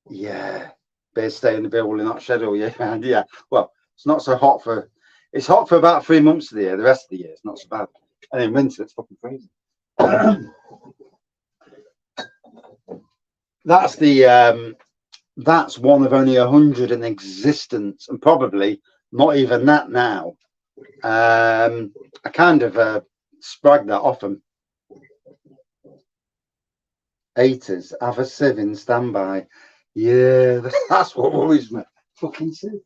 yeah, beer stay in the beer will not shed all year round. Yeah, well, it's not so hot for. It's hot for about 3 months of the year. The rest of the year, it's not so bad. And in winter, it's fucking freezing. That's the that's one of only 100 in existence, and probably not even that now. I kind of spragged that off them. 80s, have a sieve in standby. Yeah, that's what worries me. Fucking sieve.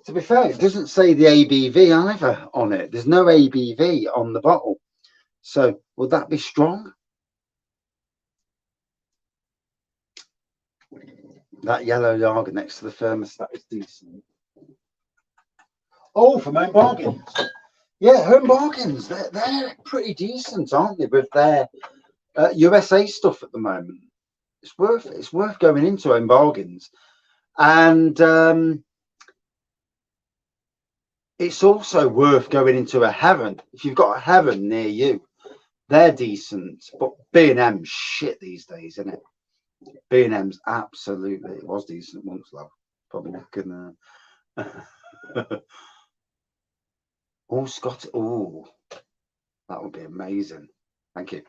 To be fair, it doesn't say the ABV either on it. There's no ABV on the bottle. So would that be strong? That yellow lager next to the thermostat is decent. Oh, from Home Bargains. Yeah, Home Bargains. They're pretty decent, aren't they? With their USA stuff at the moment. It's worth going into Home Bargains. And it's also worth going into a Heron. If you've got a Heron near you, they're decent. But B&M's shit these days, isn't it? B&M's absolutely. It was decent once, though. Probably not gonna. Oh, Scott. Oh, that would be amazing. Thank you.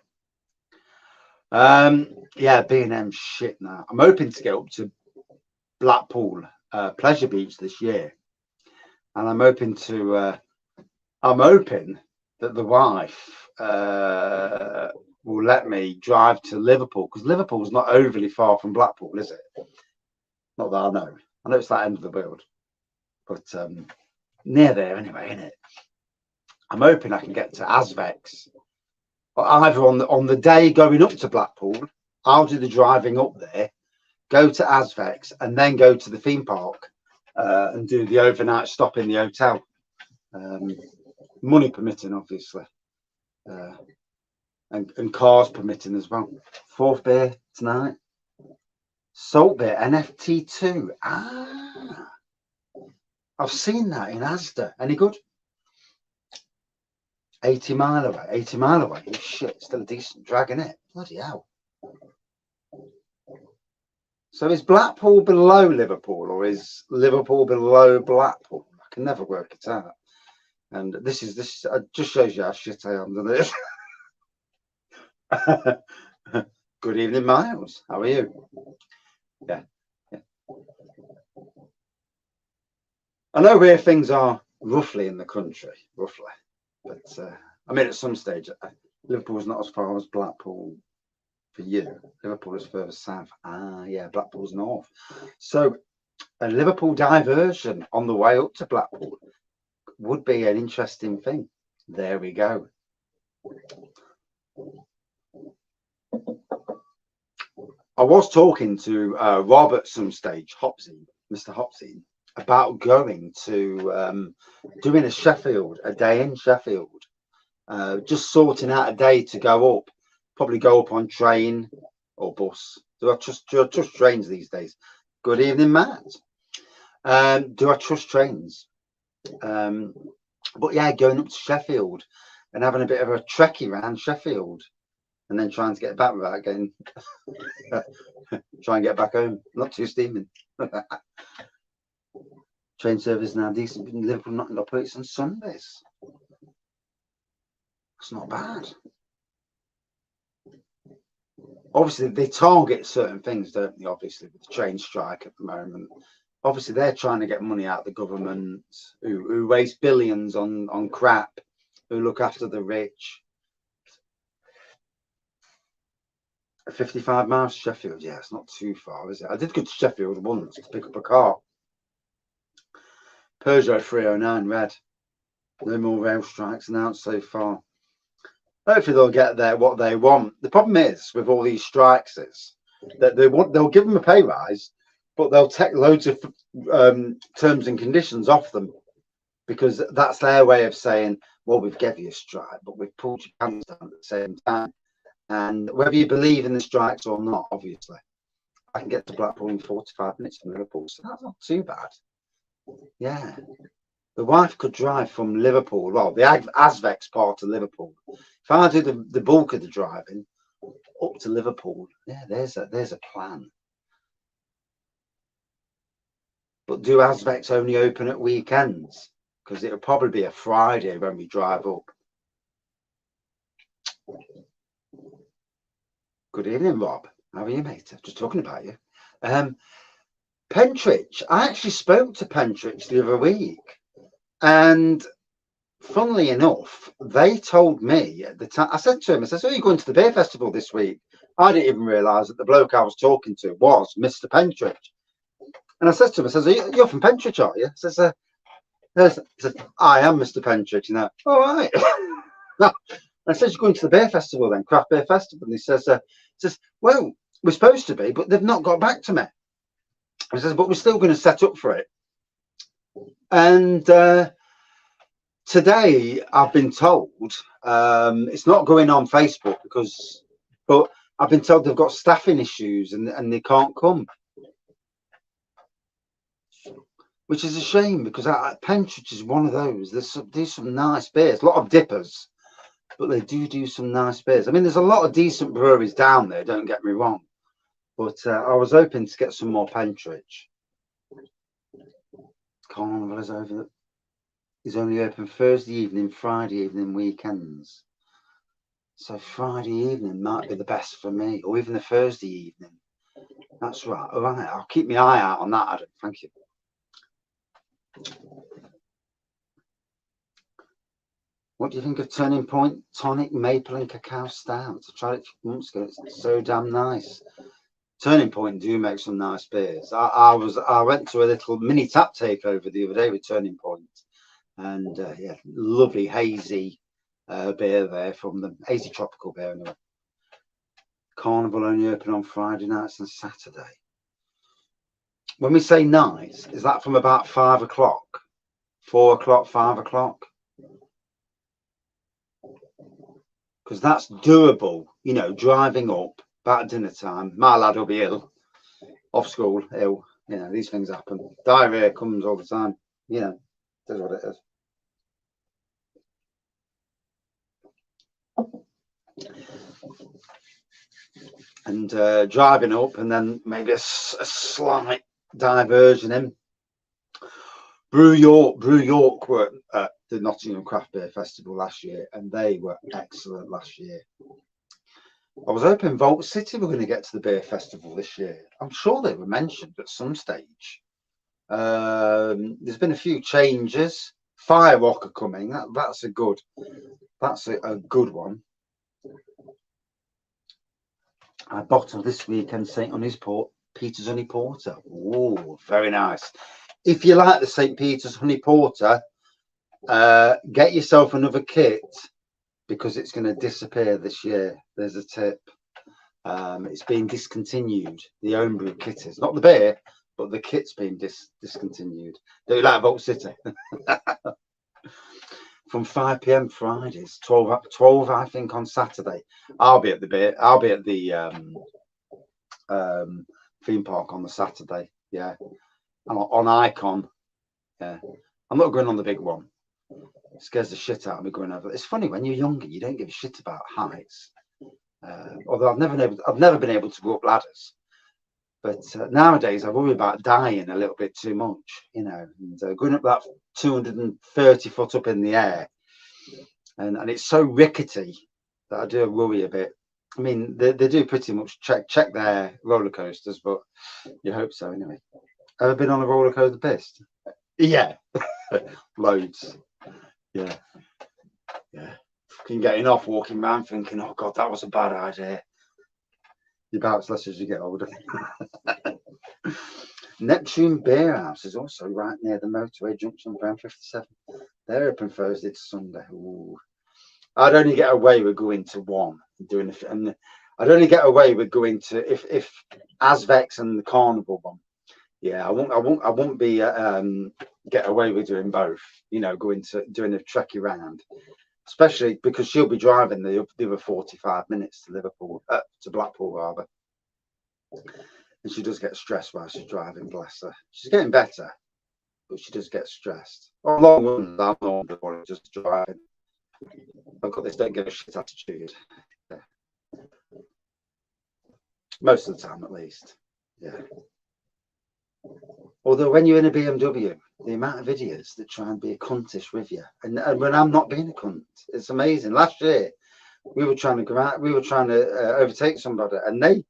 Yeah, B&M shit now. I'm hoping to get up to Blackpool Pleasure Beach this year, and I'm hoping that the wife will let me drive to Liverpool, because Liverpool's not overly far from Blackpool, is it? Not that I know. I know it's that end of the world, but near there anyway, isn't it? I'm hoping I can get to Asvex, either on the day going up to Blackpool. I'll do the driving up there, go to Asvex, and then go to the theme park and do the overnight stop in the hotel. Money permitting, obviously, and cars permitting as well. 4th beer tonight. Salt beer NFT2. Ah, I've seen that in Asda. Any good? 80 mile away. 80 mile away. Oh, shit, still a decent drag, isn't it? Bloody hell. So is Blackpool below Liverpool, or is Liverpool below Blackpool? I can never work it out. And this just shows you how shit I am, doesn't it? Good evening, Miles. How are you? Yeah. I know where things are roughly in the country, but I mean, at some stage, Liverpool's not as far as Blackpool for you. Liverpool is further south. Ah, yeah, Blackpool's north. So a Liverpool diversion on the way up to Blackpool would be an interesting thing. There we go. I was talking to Rob at some stage, Mr. Hopsy, about going to doing a day in Sheffield, just sorting out a day to go up. Probably go up on train or bus. Do I trust trains these days? Good evening, Matt. Do I trust trains? But yeah, going up to Sheffield and having a bit of a trekkie around Sheffield, and then trying to get back without again. Try and get back home. Not too steaming. Train service now decent in Liverpool, not operates on Sundays. That's not bad. Obviously, they target certain things, don't they? Obviously, with the train strike at the moment. Obviously, they're trying to get money out of the government, who waste billions on crap, who look after the rich. 55 miles to Sheffield, yeah, it's not too far, is it? I did go to Sheffield once to pick up a car. Peugeot 309 red. No more rail strikes announced so far. Hopefully they'll get there what they want. The problem is with all these strikes is that they'll give them a pay rise, but they'll take loads of terms and conditions off them, because that's their way of saying, well, we've given you a strike, but we've pulled your pants down at the same time. And whether you believe in the strikes or not, obviously, I can get to Blackpool in 45 minutes from Liverpool, so that's not too bad. Yeah. The wife could drive from Liverpool, well, the Asvex part of Liverpool. If I do the bulk of the driving up to Liverpool, yeah, there's a plan. But do Asvex only open at weekends? Because it'll probably be a Friday when we drive up. Good evening, Rob. How are you, mate? Just talking about you. Pentridge. I actually spoke to Pentridge the other week, and funnily enough, they told me at the time. I said to him, "Oh, you're going to the beer festival this week?" I didn't even realise that the bloke I was talking to was Mr. Pentridge. And I said to him, "I says, you're from Pentridge, are you?" He says, "I am Mr. Pentridge." And that, all right. I said, "You're going to the beer festival then, craft beer festival?" And he says, "Well, we're supposed to be, but they've not got back to me." He says, but we're still going to set up for it. And today I've been told it's not going on Facebook but I've been told they've got staffing issues and they can't come, which is a shame because Pentridge is one of those. There's some nice beers, a lot of dippers, but they do some nice beers. I mean, there's a lot of decent breweries down there, don't get me wrong, but I was hoping to get some more Pentridge. Carnival is over. Is only open Thursday evening, Friday evening, weekends. So Friday evening might be the best for me, or even the Thursday evening. That's right. All right, I'll keep my eye out on that, Adam. Thank you. What do you think of Turning Point Tonic Maple and Cacao Stout? I tried it a few months ago. It's so damn nice. Turning Point do make some nice beers. I went to a little mini tap takeover the other day with Turning Point, and yeah, lovely hazy beer there from the hazy tropical beer. Anyway. Carnival only open on Friday nights and Saturday. When we say nights, is that from about 5 o'clock, 4 o'clock, 5 o'clock? Because that's doable, you know, driving up about dinner time. My lad will be ill, off school, ill. You know, these things happen. Diarrhea comes all the time. You know, that's what it is. And driving up, and then maybe a slight diversion in. Brew York were at the Nottingham Craft Beer Festival last year, and they were excellent last year. I was hoping Vault City were going to get to the beer festival this year. I'm sure they were mentioned at some stage. There's been a few changes. Firerock are coming. That's a good one. I bottled this weekend St. Peter's Honey Porter. Oh, very nice. If you like the St. Peter's Honey Porter, get yourself another kit because it's going to disappear this year. There's a tip. It's been discontinued. The Homebrew kit is not the beer, but the kit's been discontinued. Do you like Vault City? From 5 p.m. Fridays, 12 I think on Saturday. I'll be at the theme park on the Saturday. Yeah, on Icon. Yeah, I'm not going on the big one. It scares the shit out of me going over. It's funny when you're younger, you don't give a shit about heights. Although I've never been able to go up ladders. But nowadays, I worry about dying a little bit too much, you know, and going up that 230 foot up in the air, and it's so rickety that I do worry a bit. I mean, they do pretty much check their roller coasters, but you hope so anyway. Ever been on a roller coaster pissed? Yeah, loads. Yeah. Fucking getting off, walking around, thinking, "Oh God, that was a bad idea." You bounce less as you get older. Neptune Beer House is also right near the motorway junction, Brown 57. They're open Thursday to Sunday. Ooh. I'd only get away with going to one and I'd only get away with going to if Asvex and the Carnival one. Yeah, I won't be get away with doing both. You know, doing a trekkie round, especially because she'll be driving the other 45 minutes to Blackpool rather. And she does get stressed while she's driving, bless her. She's getting better, but she does get stressed. On long runs, I'm not just driving. I've got this don't give a shit attitude. Yeah. Most of the time, at least. Yeah. Although when you're in a BMW, the amount of idiots that try and be a cuntish with you, and when I'm not being a cunt, it's amazing. Last year, we were trying to overtake somebody, and they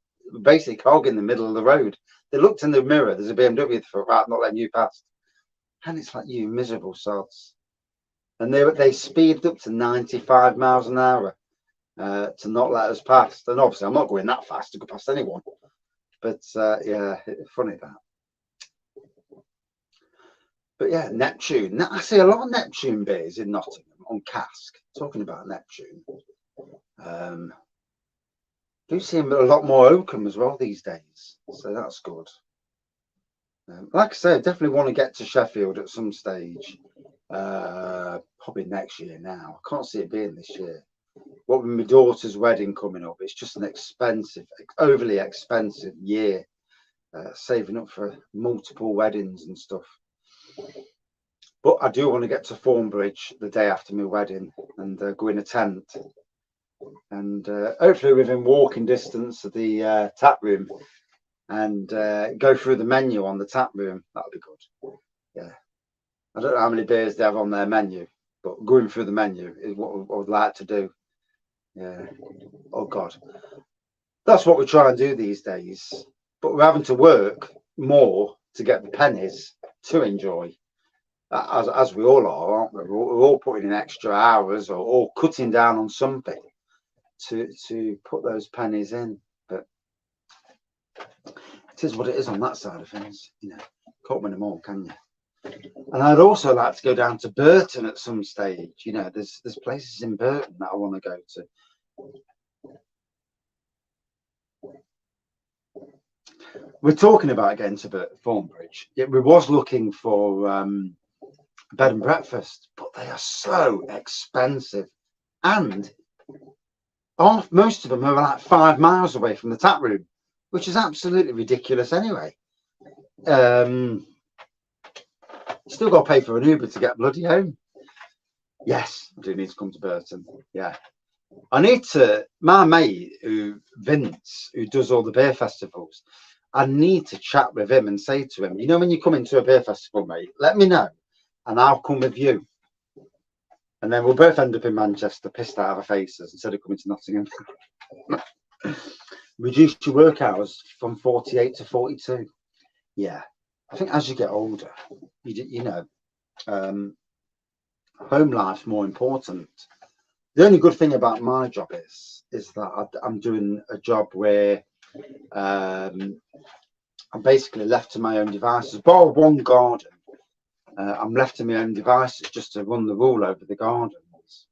basically hog in the middle of the road. They looked in the mirror. There's a BMW for right, not letting you past, and it's like, you miserable sods. And they speeded up to 95 miles an hour to not let us past. And obviously, I'm not going that fast to go past anyone. But yeah, it's funny that. But yeah, Neptune. I see a lot of Neptune beers in Nottingham on cask. Talking about Neptune. Do see a lot more Oakham as well these days. So that's good. Like I say, I definitely want to get to Sheffield at some stage. Probably next year now. I can't see it being this year. What with my daughter's wedding coming up, it's just an expensive, overly expensive year. Saving up for multiple weddings and stuff. But I do want to get to Thornbridge the day after my wedding and go in a tent. And hopefully within walking distance of the tap room, and go through the menu on the tap room. That would be good. Yeah. I don't know how many beers they have on their menu, but going through the menu is what I would like to do. Yeah. Oh, God. That's what we try and do these days. But we're having to work more to get the pennies to enjoy, as we all are, aren't we? We're all putting in extra hours or cutting down on something to put those pennies in. But it is what it is on that side of things. You know, can't win them all, can you? And I'd also like to go down to Burton at some stage. You know, there's places in Burton that I want to go to. We're talking about getting to Thornbridge. We was looking for bed and breakfast, but they are so expensive, and most of them are like 5 miles away from the tap room, which is absolutely ridiculous anyway. Still got to pay for an Uber to get bloody home. Yes, I do need to come to Burton. Yeah, I need to. My mate, Vince, who does all the beer festivals, I need to chat with him and say to him, you know, when you come into a beer festival, mate, let me know, and I'll come with you. And then we'll both end up in Manchester, pissed out of our faces, instead of coming to Nottingham. Reduce your work hours from 48 to 42. Yeah, I think as you get older, you know, home life's more important. The only good thing about my job is that I'm doing a job where I'm basically left to my own devices. Bar one garden, I'm left to my own devices just to run the rule over the gardens.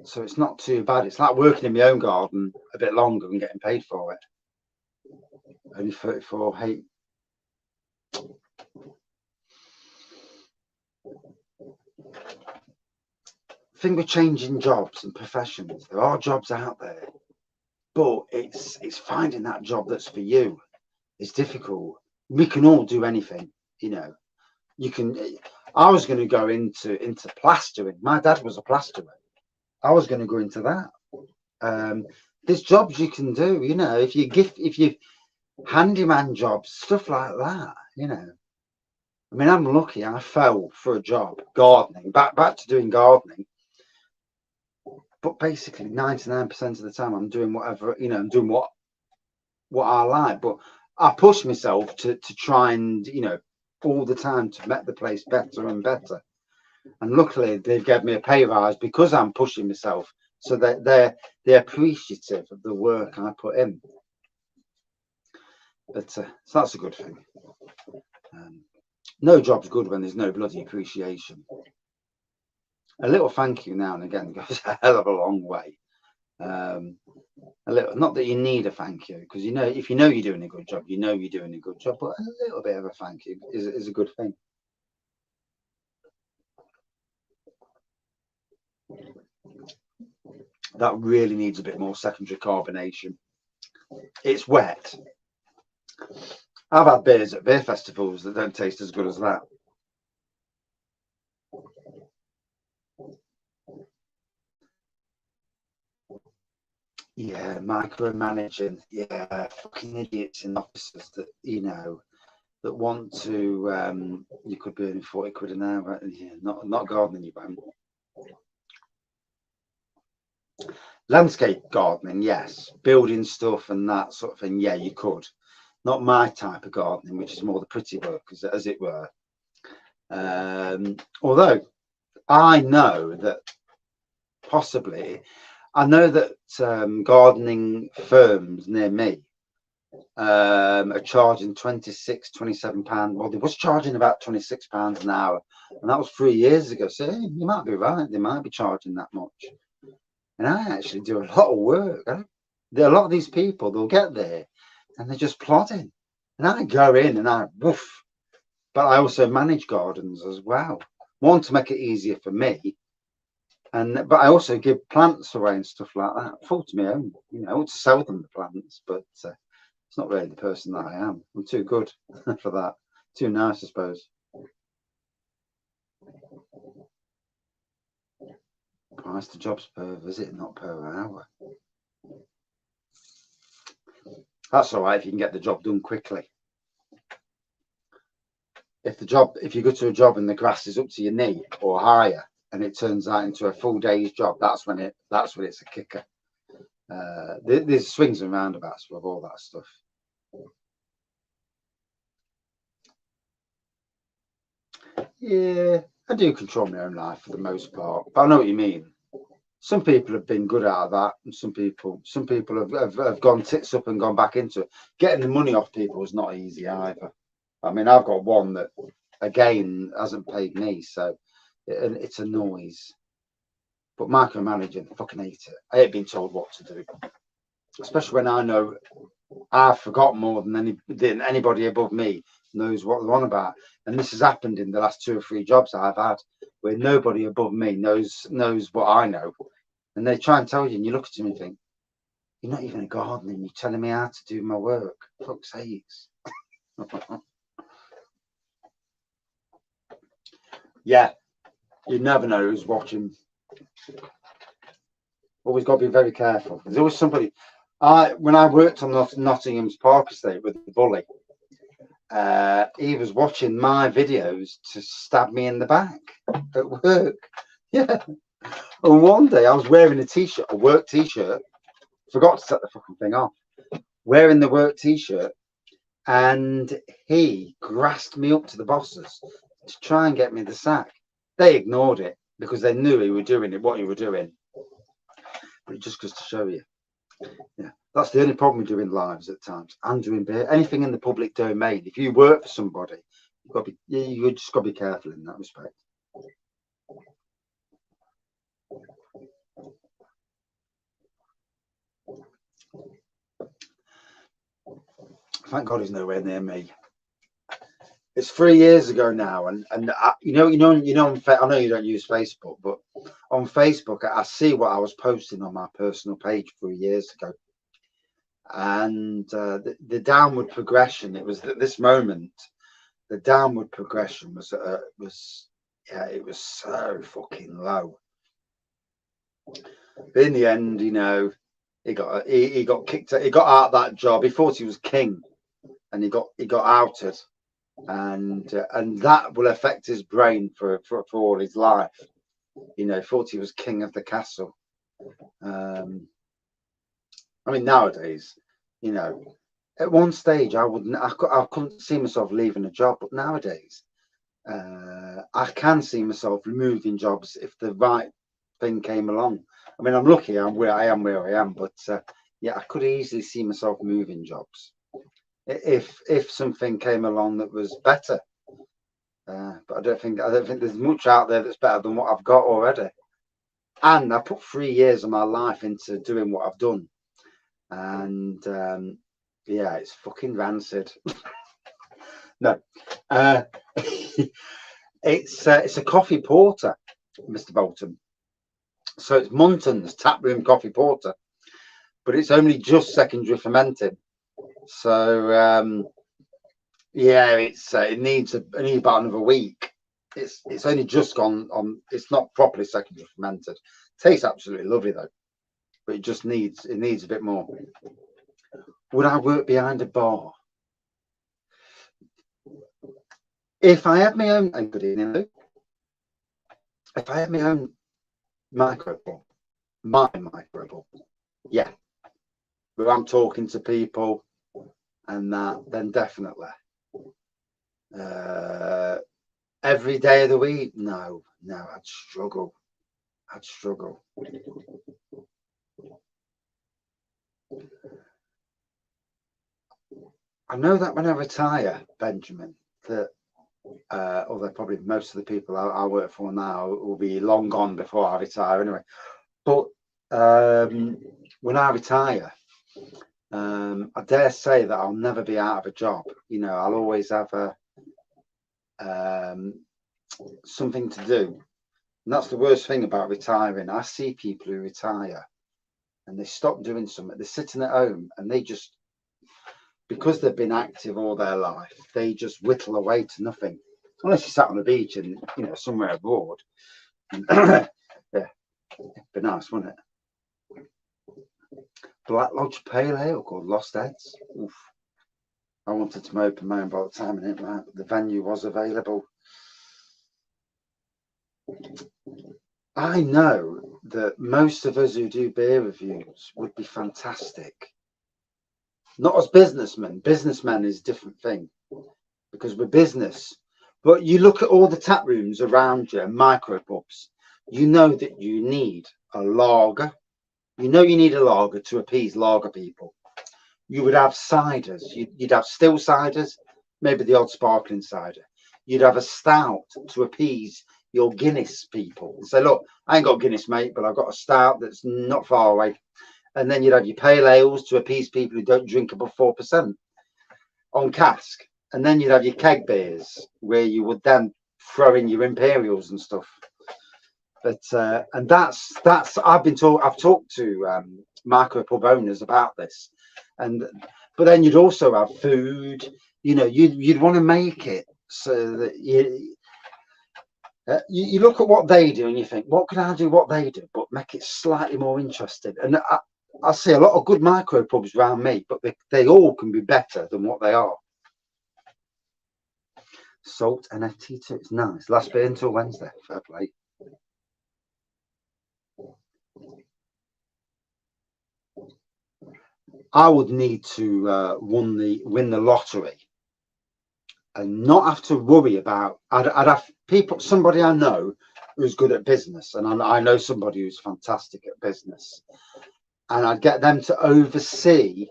So it's not too bad. It's like working in my own garden a bit longer and getting paid for it. Only 34. Hey. I think we're changing jobs and professions. There are jobs out there, but it's finding that job that's for you. It's difficult. We can all do anything, you know. You can. I was going to go into plastering. My dad was a plasterer. I was going to go into that. There's jobs you can do, you know. If you handyman jobs, stuff like that, you know. I mean, I'm lucky. I fell for a job gardening, back to doing gardening. But basically, 99% of the time, I'm doing whatever, you know. I'm doing what I like. But I push myself to try and, you know, all the time to make the place better and better. And luckily, they've given me a pay rise because I'm pushing myself, so that they're appreciative of the work I put in. But so that's a good thing. No job's good when there's no bloody appreciation. A little thank you now and again goes a hell of a long way. A little, not that you need a thank you, because you know, if you know you're doing a good job, you know you're doing a good job. But a little bit of a thank you is a good thing. That really needs a bit more secondary carbonation. It's wet. I've had beers at beer festivals that don't taste as good as that. Yeah, micromanaging. Yeah, fucking idiots in offices that, you know, that want to. You could be earning 40 quid an hour. Yeah, not gardening, you won't. Landscape gardening, yes. Building stuff and that sort of thing, yeah, you could. Not my type of gardening, which is more the pretty work, as it were. Although I know that possibly, I know that gardening firms near me are charging £26, £27. Well, they was charging about £26 an hour, and that was 3 years ago. So hey, you might be right. They might be charging that much. And I actually do a lot of work. A lot of these people, they'll get there and they're just plodding. And I go in and I woof, but I also manage gardens as well. One, to make it easier for me, but I also give plants away and stuff like that. Full to my own, you know, to sell them the plants, but it's not really the person that I am. I'm too good for that. Too nice, I suppose. Price to jobs per visit, not per hour. That's all right if you can get the job done quickly. If you go to a job and the grass is up to your knee or higher, and it turns out into a full day's job, that's when it's a kicker. There's swings and roundabouts with all that stuff. Yeah, I do control my own life for the most part, but I know what you mean. Some people have been good out of that, and some people have gone tits up and gone back into it. Getting the money off people is not easy either. I mean, I've got one that again hasn't paid me, so it's a noise. But micromanaging, I fucking hate it. I hate being told what to do, especially when I know I've forgotten more than anybody above me knows what they're on about. And this has happened in the last 2 or 3 jobs I've had, where nobody above me knows what I know, and they try and tell you, and you look at them and think, "You're not even a gardener, and you're telling me how to do my work." Fuck's sakes. Yeah, you never know who's watching. Always got to be very careful. There's always somebody. When I worked on Nottingham's Park Estate with the bully, he was watching my videos to stab me in the back at work. Yeah. And one day I was wearing a work t-shirt, forgot to set the fucking thing off, wearing the work t-shirt, and he grasped me up to the bosses to try and get me the sack. They ignored it because they knew he were doing it, what he were doing. But it just goes to show you. Yeah, that's the only problem with doing lives at times and doing anything in the public domain. If you work for somebody, you just got to be careful in that respect. Thank God he's nowhere near me. It's 3 years ago now, and you know, I know you don't use Facebook, but on Facebook I see what I was posting on my personal page 3 years ago, and the downward progression. It was at this moment, the downward progression was it was so fucking low. But in the end, you know, he got kicked out. He got out of that job. He thought he was king, and he got outed. And that will affect his brain for all his life. You know, thought he was king of the castle. I mean, nowadays, you know, at one stage I couldn't see myself leaving a job, but nowadays I can see myself moving jobs if the right thing came along. I mean, I'm lucky where I am, but yeah, I could easily see myself moving jobs if something came along that was better. But I don't think there's much out there that's better than what I've got already. And I put 3 years of my life into doing what I've done, and yeah, it's fucking rancid. No, it's a coffee porter, Mr. Bolton. So it's Munton's Taproom coffee porter, but it's only just secondary fermented. So yeah, it needs about another week. It's only just gone on. It's not properly secondary fermented. Tastes absolutely lovely though, but it needs a bit more. Would I work behind a bar? If I had my own, and good evening, if I had my own microphone, yeah, where I'm talking to people and that, then definitely. Every day of the week, no, I'd struggle. I know that when I retire, Benjamin, that although probably most of the people I work for now will be long gone before I retire anyway. But when I retire, I dare say that I'll never be out of a job. You know, I'll always have something to do. And that's the worst thing about retiring. I see people who retire and they stop doing something. They're sitting at home and they just, because they've been active all their life, they just whittle away to nothing. Unless you sat on the beach and, you know, somewhere abroad. Yeah, it'd be nice, wouldn't it? Black Lodge Pale Ale called Lost Heads. Oof. I wanted to open mine by the time the venue was available. I know that most of us who do beer reviews would be fantastic. Not as businessmen. Businessmen is a different thing because we're business. But you look at all the tap rooms around you, micro pubs, you know that you need a lager. You know you need a lager to appease lager people. You would have ciders. You'd have still ciders, maybe the odd sparkling cider. You'd have a stout to appease your Guinness people. And say, look, I ain't got Guinness, mate, but I've got a stout that's not far away. And then you'd have your pale ales to appease people who don't drink above 4% on cask. And then you'd have your keg beers where you would then throw in your imperials and stuff. But and that's I've talked to micro pub owners about this, but then you'd also have food. You know, you'd want to make it so that you look at what they do and you think, what can I do what they do, but make it slightly more interesting. And I see a lot of good micro pubs around me, but they all can be better than what they are. Salt NFT2, it's nice. Last beer until Wednesday. Fair play. I would need to win the lottery and not have to worry about. I'd have somebody I know who's good at business, and I know somebody who's fantastic at business, and I'd get them to oversee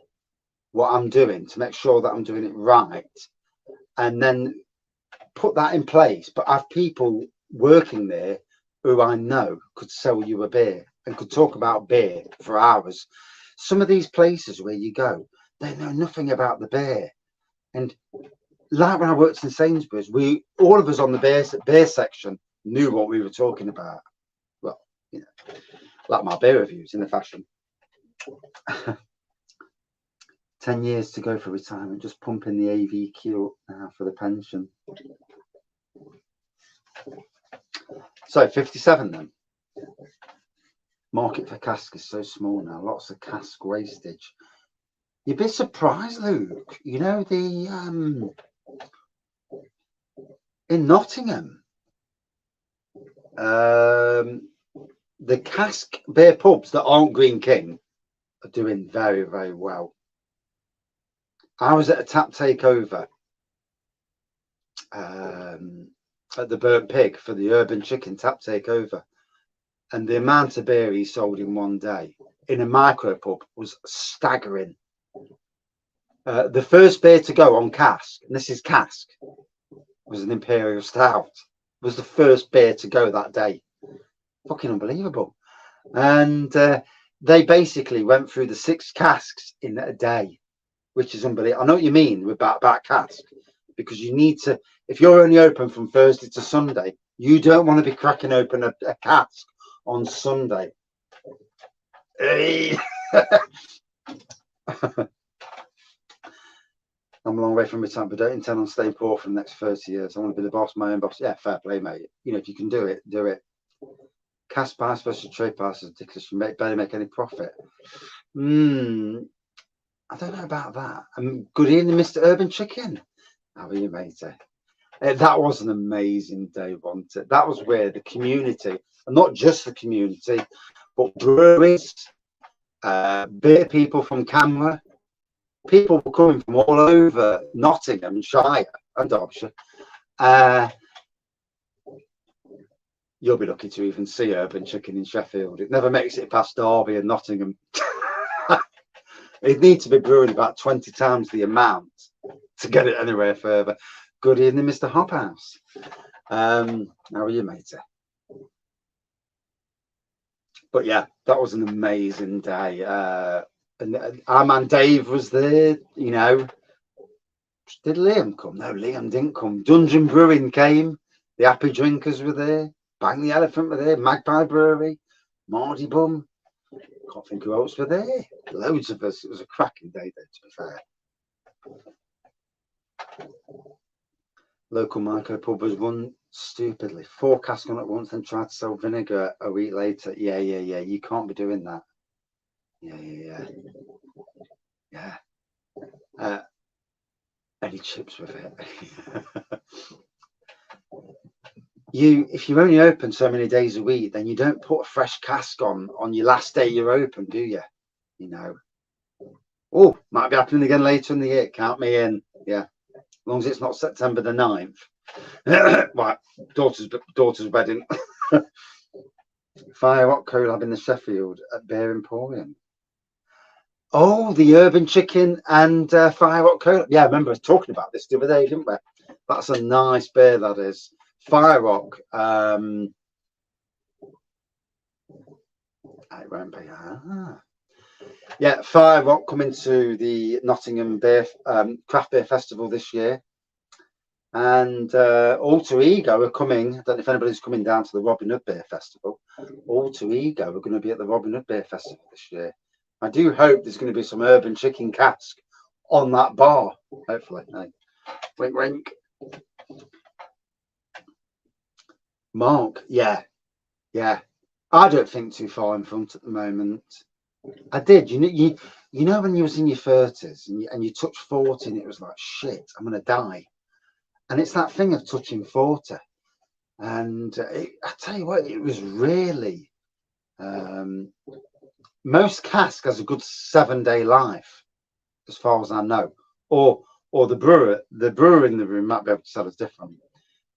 what I'm doing to make sure that I'm doing it right, and then put that in place. But have people working there who I know could sell you a beer and could talk about beer for hours. Some of these places where you go, they know nothing about the beer. And like when I worked in Sainsbury's, all of us on the beer section knew what we were talking about. Well, you know, like my beer reviews in the fashion. 10 years to go for retirement, just pumping the AVQ now for the pension. So 57 then. Market for cask is so small now, lots of cask wastage. You'd be surprised, Luke. You know, in Nottingham, the cask beer pubs that aren't Green King are doing very, very well. I was at a tap takeover at the Burnt Pig for the Urban Chicken tap takeover, and the amount of beer he sold in one day in a micro pub was staggering. The first beer to go on cask, and this is cask, was an Imperial Stout. It was the first beer to go that day. Fucking unbelievable. And they basically went through the 6 casks in a day, which is unbelievable. I know what you mean with about cask, because you need to, if you're only open from Thursday to Sunday, you don't want to be cracking open a cask on Sunday. Hey. I'm a long way from retirement, but don't intend on staying poor for the next 30 years. I want to be the boss, my own boss. Yeah, fair play, mate. You know, if you can do it, do it. Cash price versus trade price is ridiculous. You barely make any profit. I don't know about that. Good evening, Mr. Urban Chicken. How are you, matey? That was an amazing day, wasn't it? That was where the community, and not just the community, but breweries, beer people from Camera, people were coming from all over Nottingham, Shire and Derbyshire. You'll be lucky to even see Urban Chicken in Sheffield. It never makes it past Derby and Nottingham. It needs to be brewing about 20 times the amount to get it anywhere further. Good evening, Mr. Hophouse. How are you, matey? But yeah, that was an amazing day. and our man Dave was there, you know. Did Liam come? No, Liam didn't come. Dungeon Brewing came. The Happy Drinkers were there. Bang the Elephant were there. Magpie Brewery. Mardy Bum. Can't think who else were there. Loads of us. It was a cracking day there, to be fair. Local Marco pub was run stupidly. 4 casks on at once, then tried to sell vinegar a week later. Yeah. You can't be doing that. Yeah. Any chips with it? If you're only open so many days a week, then you don't put a fresh cask on your last day you're open, do you? You know. Oh, might be happening again later in the year. Count me in. Yeah. As long as it's not September the 9th. Right. Daughter's wedding. Fire Rock collab in the Sheffield at Beer Emporium. Oh, the Urban Chicken and Fire Rock collab. Yeah, I remember us talking about this the other day, didn't we? That's a nice beer, that is. Fire Rock. It won't be. Yeah, Fire Rock coming to the Nottingham Craft Beer Festival this year. And Alter Ego are coming. I don't know if anybody's coming down to the Robin Hood Beer Festival. Alter Ego are going to be at the Robin Hood Beer Festival this year. I do hope there's going to be some Urban Chicken cask on that bar. Hopefully. Hey. Wink, wink. Mark, yeah. I don't think too far in front at the moment. I did. You know when you was in your 30s and you touched 40 and it was like, shit, I'm going to die. And it's that thing of touching 40. And I tell you what, it was really... most cask has a good 7-day life, as far as I know. Or the brewer in the room might be able to tell us different.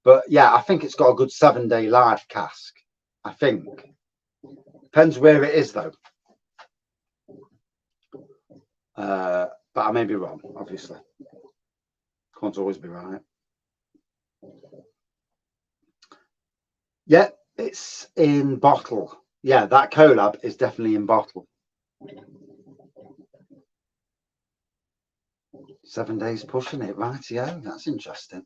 But yeah, I think it's got a good 7-day life cask. I think. Depends where it is, though. But I may be wrong, obviously. Can't always be right. Yeah, it's in bottle. Yeah, that collab is definitely in bottle. 7 days pushing it, right? Yeah, that's interesting.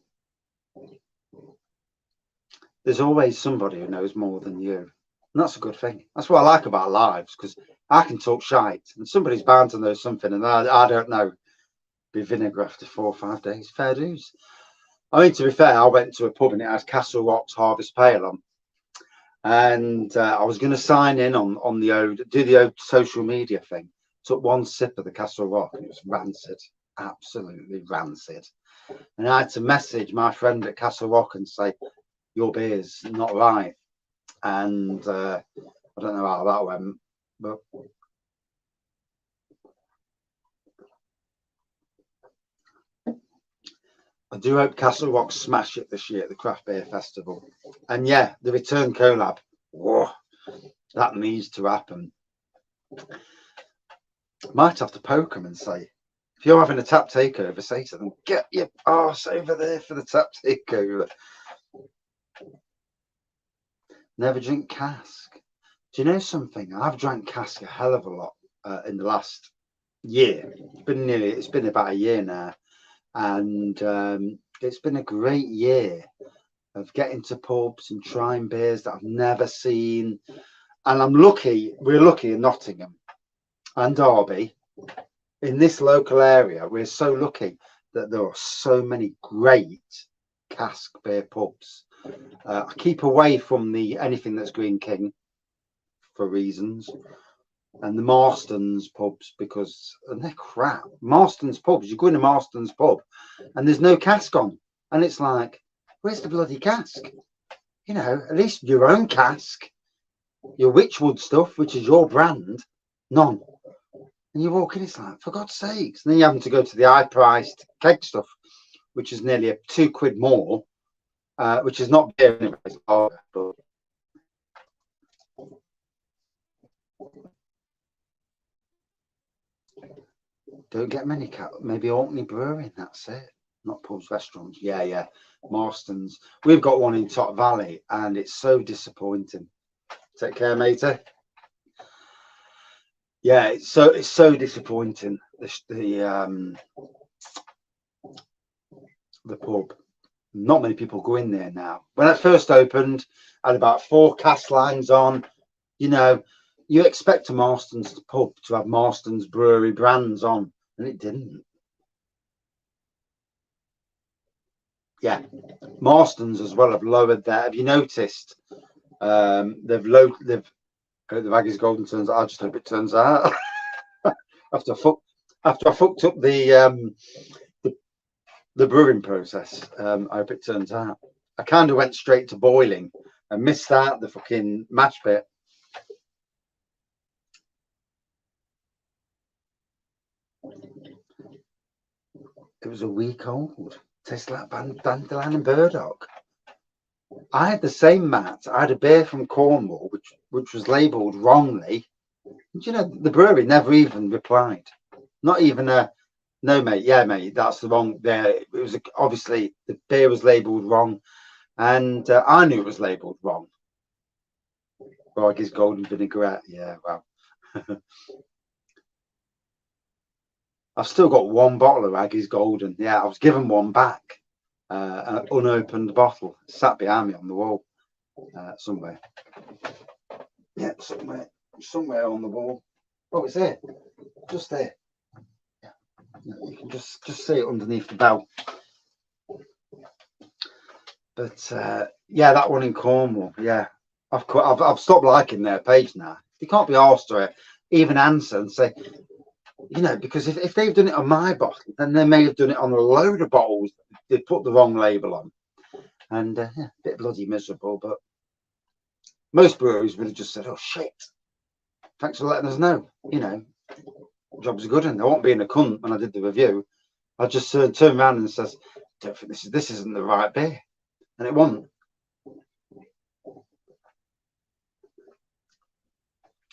There's always somebody who knows more than you. And that's a good thing. That's what I like about lives, because I can talk shite and somebody's bound to know something and I don't know. Be vinegar after 4 or 5 days. Fair dues. I mean, to be fair, I went to a pub and it has Castle Rock's Harvest Pale on. And I was going to sign in on the old social media thing. Took 1 sip of the Castle Rock and it was rancid. Absolutely rancid. And I had to message my friend at Castle Rock and say, your beer's not right. And I don't know how that went, but I do hope Castle Rock smash it this year at the Craft Beer Festival. And yeah, the return collab, whoa, that needs to happen. Might have to poke them and say, if you're having a tap takeover, say to them, get your arse over there for the tap takeover. Never drink cask. Do you know something? I've drank cask a hell of a lot in the last year. It's been about a year now. And it's been a great year of getting to pubs and trying beers that I've never seen. And we're lucky in Nottingham and Derby. In this local area, we're so lucky that there are so many great cask beer pubs. I keep away from anything that's Green King for reasons. And the Marston's pubs, because they're crap. Marston's pubs, you go in a Marston's pub and there's no cask on. And it's like, where's the bloody cask? You know, at least your own cask, your Witchwood stuff, which is your brand, none. And you walk in, it's like, for God's sakes. And then you're having to go to the high-priced keg stuff, which is nearly £2 more, which is not beer anyway. But don't get many maybe Orkney Brewing, that's it. Not pubs, restaurants. Yeah. Marston's. We've got one in Tot Valley and it's so disappointing. Take care, matey. Yeah, it's so disappointing. The pub. Not many people go in there now. When I first opened, I had about 4 cast lines on. You know, you expect a Marston's pub to have Marston's brewery brands on, and it didn't. Yeah, Marston's as well have lowered that. Have you noticed? They've the Wraggys Golden turns out. I just hope it turns out. after I fucked up the brewing process. I hope it turns out. I kind of went straight to boiling and missed out the fucking mash bit. It was a week old. Tastes like dandelion and burdock. I had the same, Matt. I had a beer from Cornwall, which was labelled wrongly. And, you know, the brewery never even replied. Not even a no, mate. Yeah, mate. That's the wrong. There, it was obviously the beer was labelled wrong, and I knew it was labelled wrong. Wraggys golden vinaigrette. Yeah, well, I've still got 1 bottle of Wraggys golden. Yeah, I was given one back, an unopened bottle, sat behind me on the wall somewhere. Yeah, somewhere on the wall. Oh, it's there, just there. Yeah, you can just see it underneath the bell. But yeah, that one in Cornwall. Yeah, I've stopped liking their page now. They can't be asked to even answer and say, you know, because if they've done it on my bottle, then they may have done it on a load of bottles they put the wrong label on, and yeah, a bit bloody miserable. But most breweries would have just said, "Oh shit, thanks for letting us know." You know, job's good, and I won't be in a cunt when I did the review. I just turn around and says, "Don't think this isn't the right beer," and it wasn't.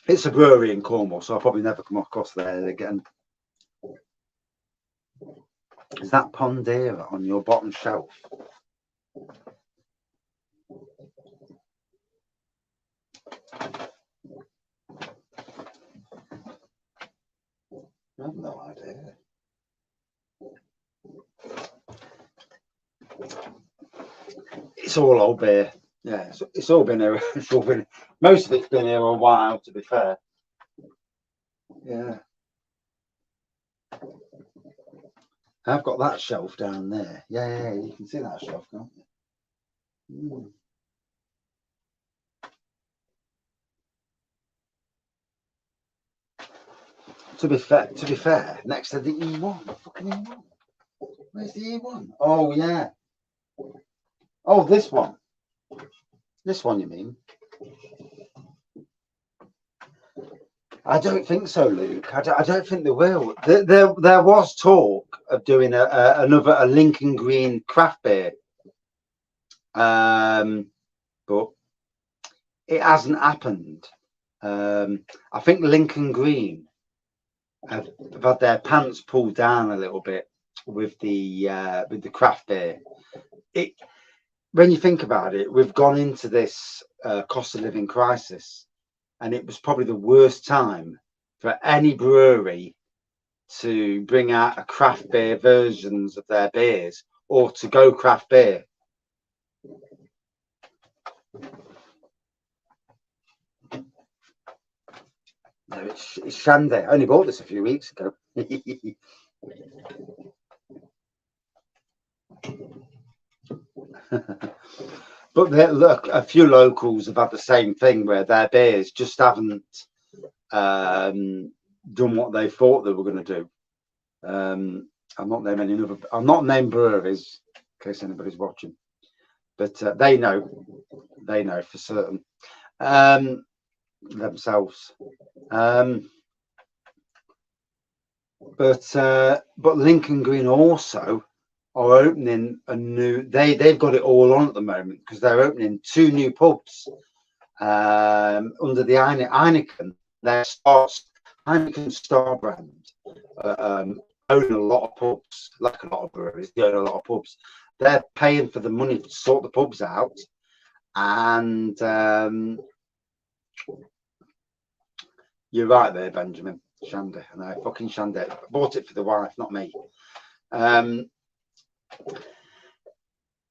It's a brewery in Cornwall, so I'll probably never come across there again. Is that Pondera on your bottom shelf? I have no idea. It's all old beer. Yeah, it's all been here. Most of it's been here a while, to be fair. Yeah. I've got that shelf down there. Yeah, you can see that shelf, can't you? To be fair, next to the E1, the fucking E1. Where's the E1? Oh yeah. Oh, this one. This one, you mean? I don't think so, Luke. I don't think they will. There was talk of doing another Lincoln Green craft beer, but it hasn't happened. I think Lincoln Green have had their pants pulled down a little bit with the craft beer. When you think about it, we've gone into this cost of living crisis, and it was probably the worst time for any brewery to bring out a craft beer versions of their beers or to go craft beer. No, it's Shandy. I only bought this a few weeks ago. But look, a few locals have had the same thing where their beers just haven't done what they thought they were going to do. I'm not naming breweries in case anybody's watching, but they know for certain themselves. But Lincoln Green also are opening a new. They've got it all on at the moment because they're opening 2 new pubs under the Heineken. Their Heineken Star brand own a lot of pubs, like a lot of breweries. They own a lot of pubs. They're paying for the money to sort the pubs out, and You're right there, Benjamin. Shandy. I know, fucking Shandy. I bought it for the wife, not me.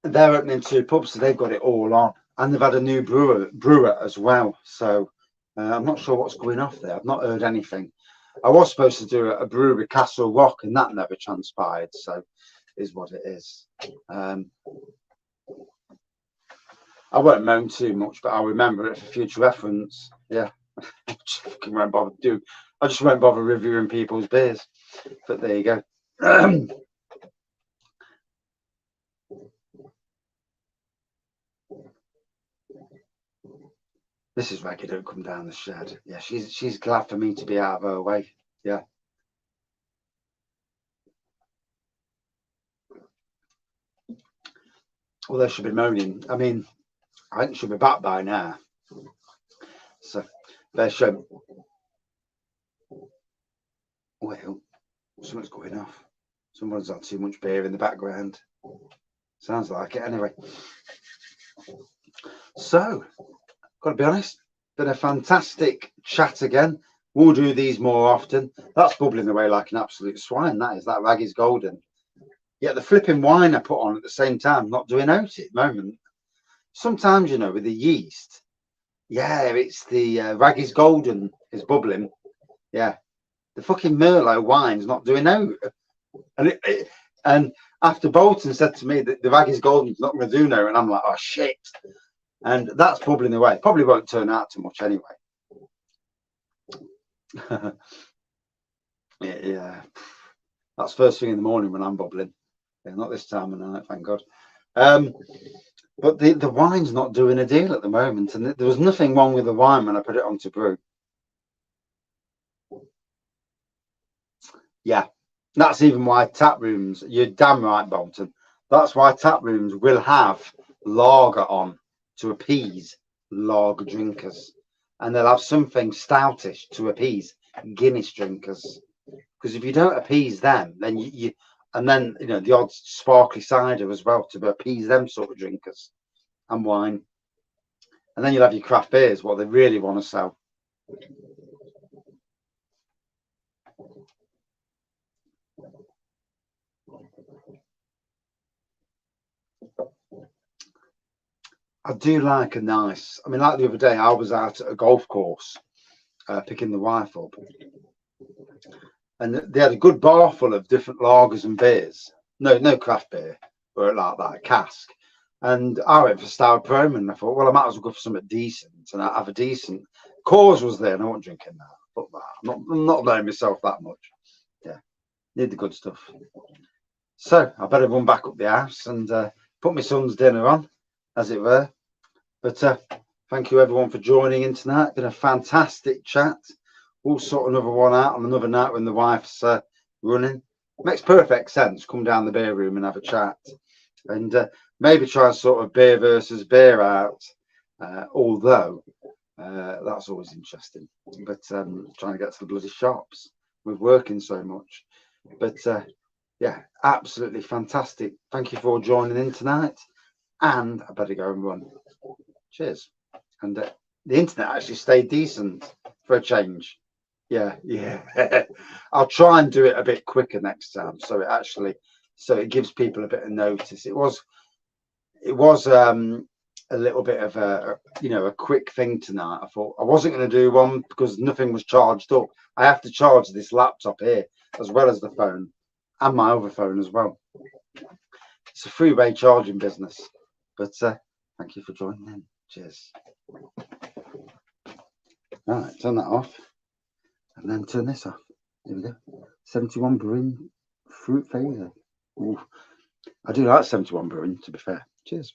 They're opening 2 pubs, so they've got it all on. And they've had a new brewer as well. So I'm not sure what's going off there. I've not heard anything. I was supposed to do a brewery Castle Rock, and that never transpired. So is what it is. I won't moan too much, but I'll remember it for future reference. Yeah. I just won't bother reviewing people's beers. But there you go. Mrs. Wraggy don't come down the shed. Yeah, she's glad for me to be out of her way. Yeah. Well, they should be moaning. I mean, I think she'll be back by now. So they should. Well, something's going off. Someone's had too much beer in the background. Sounds like it anyway. So, got to be honest, been a fantastic chat again. We'll do these more often. That's bubbling away like an absolute swine. That Wraggys golden. Yet the flipping wine I put on at the same time, not doing out at the moment. Sometimes, you know, with the yeast, yeah, it's the Wraggys golden is bubbling. Yeah, the fucking Merlot wine's not doing out. And after Bolton said to me that the Wraggys golden's not going to do now, and I'm like, oh shit. And that's bubbling away. Probably won't turn out too much anyway. Yeah, that's first thing in the morning when I'm bubbling. Yeah, not this time of night, thank God. But the wine's not doing a deal at the moment, and there was nothing wrong with the wine when I put it on to brew. Yeah, that's even why tap rooms. You're damn right, Bolton. That's why tap rooms will have lager on to appease lager drinkers, and they'll have something stoutish to appease Guinness drinkers. Because if you don't appease them, then you know the odd sparkly cider as well to appease them sort of drinkers, and wine, and then you'll have your craft beers, what they really want to sell. I do like a nice. I mean, like the other day, I was out at a golf course picking the wife up, and they had a good bar full of different lagers and beers. No craft beer, or like that, a cask. And I went for Taproom, and I thought, well, I might as well go for something decent, and I have a decent. Coors was there, and I wasn't drinking that. But I'm not blowing myself that much. Yeah, need the good stuff. So I better run back up the house and put my son's dinner on, as it were. But thank you everyone for joining in tonight. Been a fantastic chat. We'll sort another one out on another night when the wife's running. Makes perfect sense. Come down the beer room and have a chat, and maybe try and sort of beer versus beer out. Although that's always interesting. But trying to get to the bloody shops with working so much. But yeah, absolutely fantastic. Thank you for joining in tonight. And I better go and run. Cheers. And the internet actually stayed decent for a change. Yeah. I'll try and do it a bit quicker next time, so it gives people a bit of notice. It was a little bit of a quick thing tonight. I thought I wasn't going to do one because nothing was charged up. I have to charge this laptop here as well as the phone and my other phone as well. It's a three-way charging business. But thank you for joining in. Cheers. All right, turn that off and then turn this off. Here we go. 71 brewing fruit phaser. Ooh. I do like 71 brewing, to be fair. Cheers.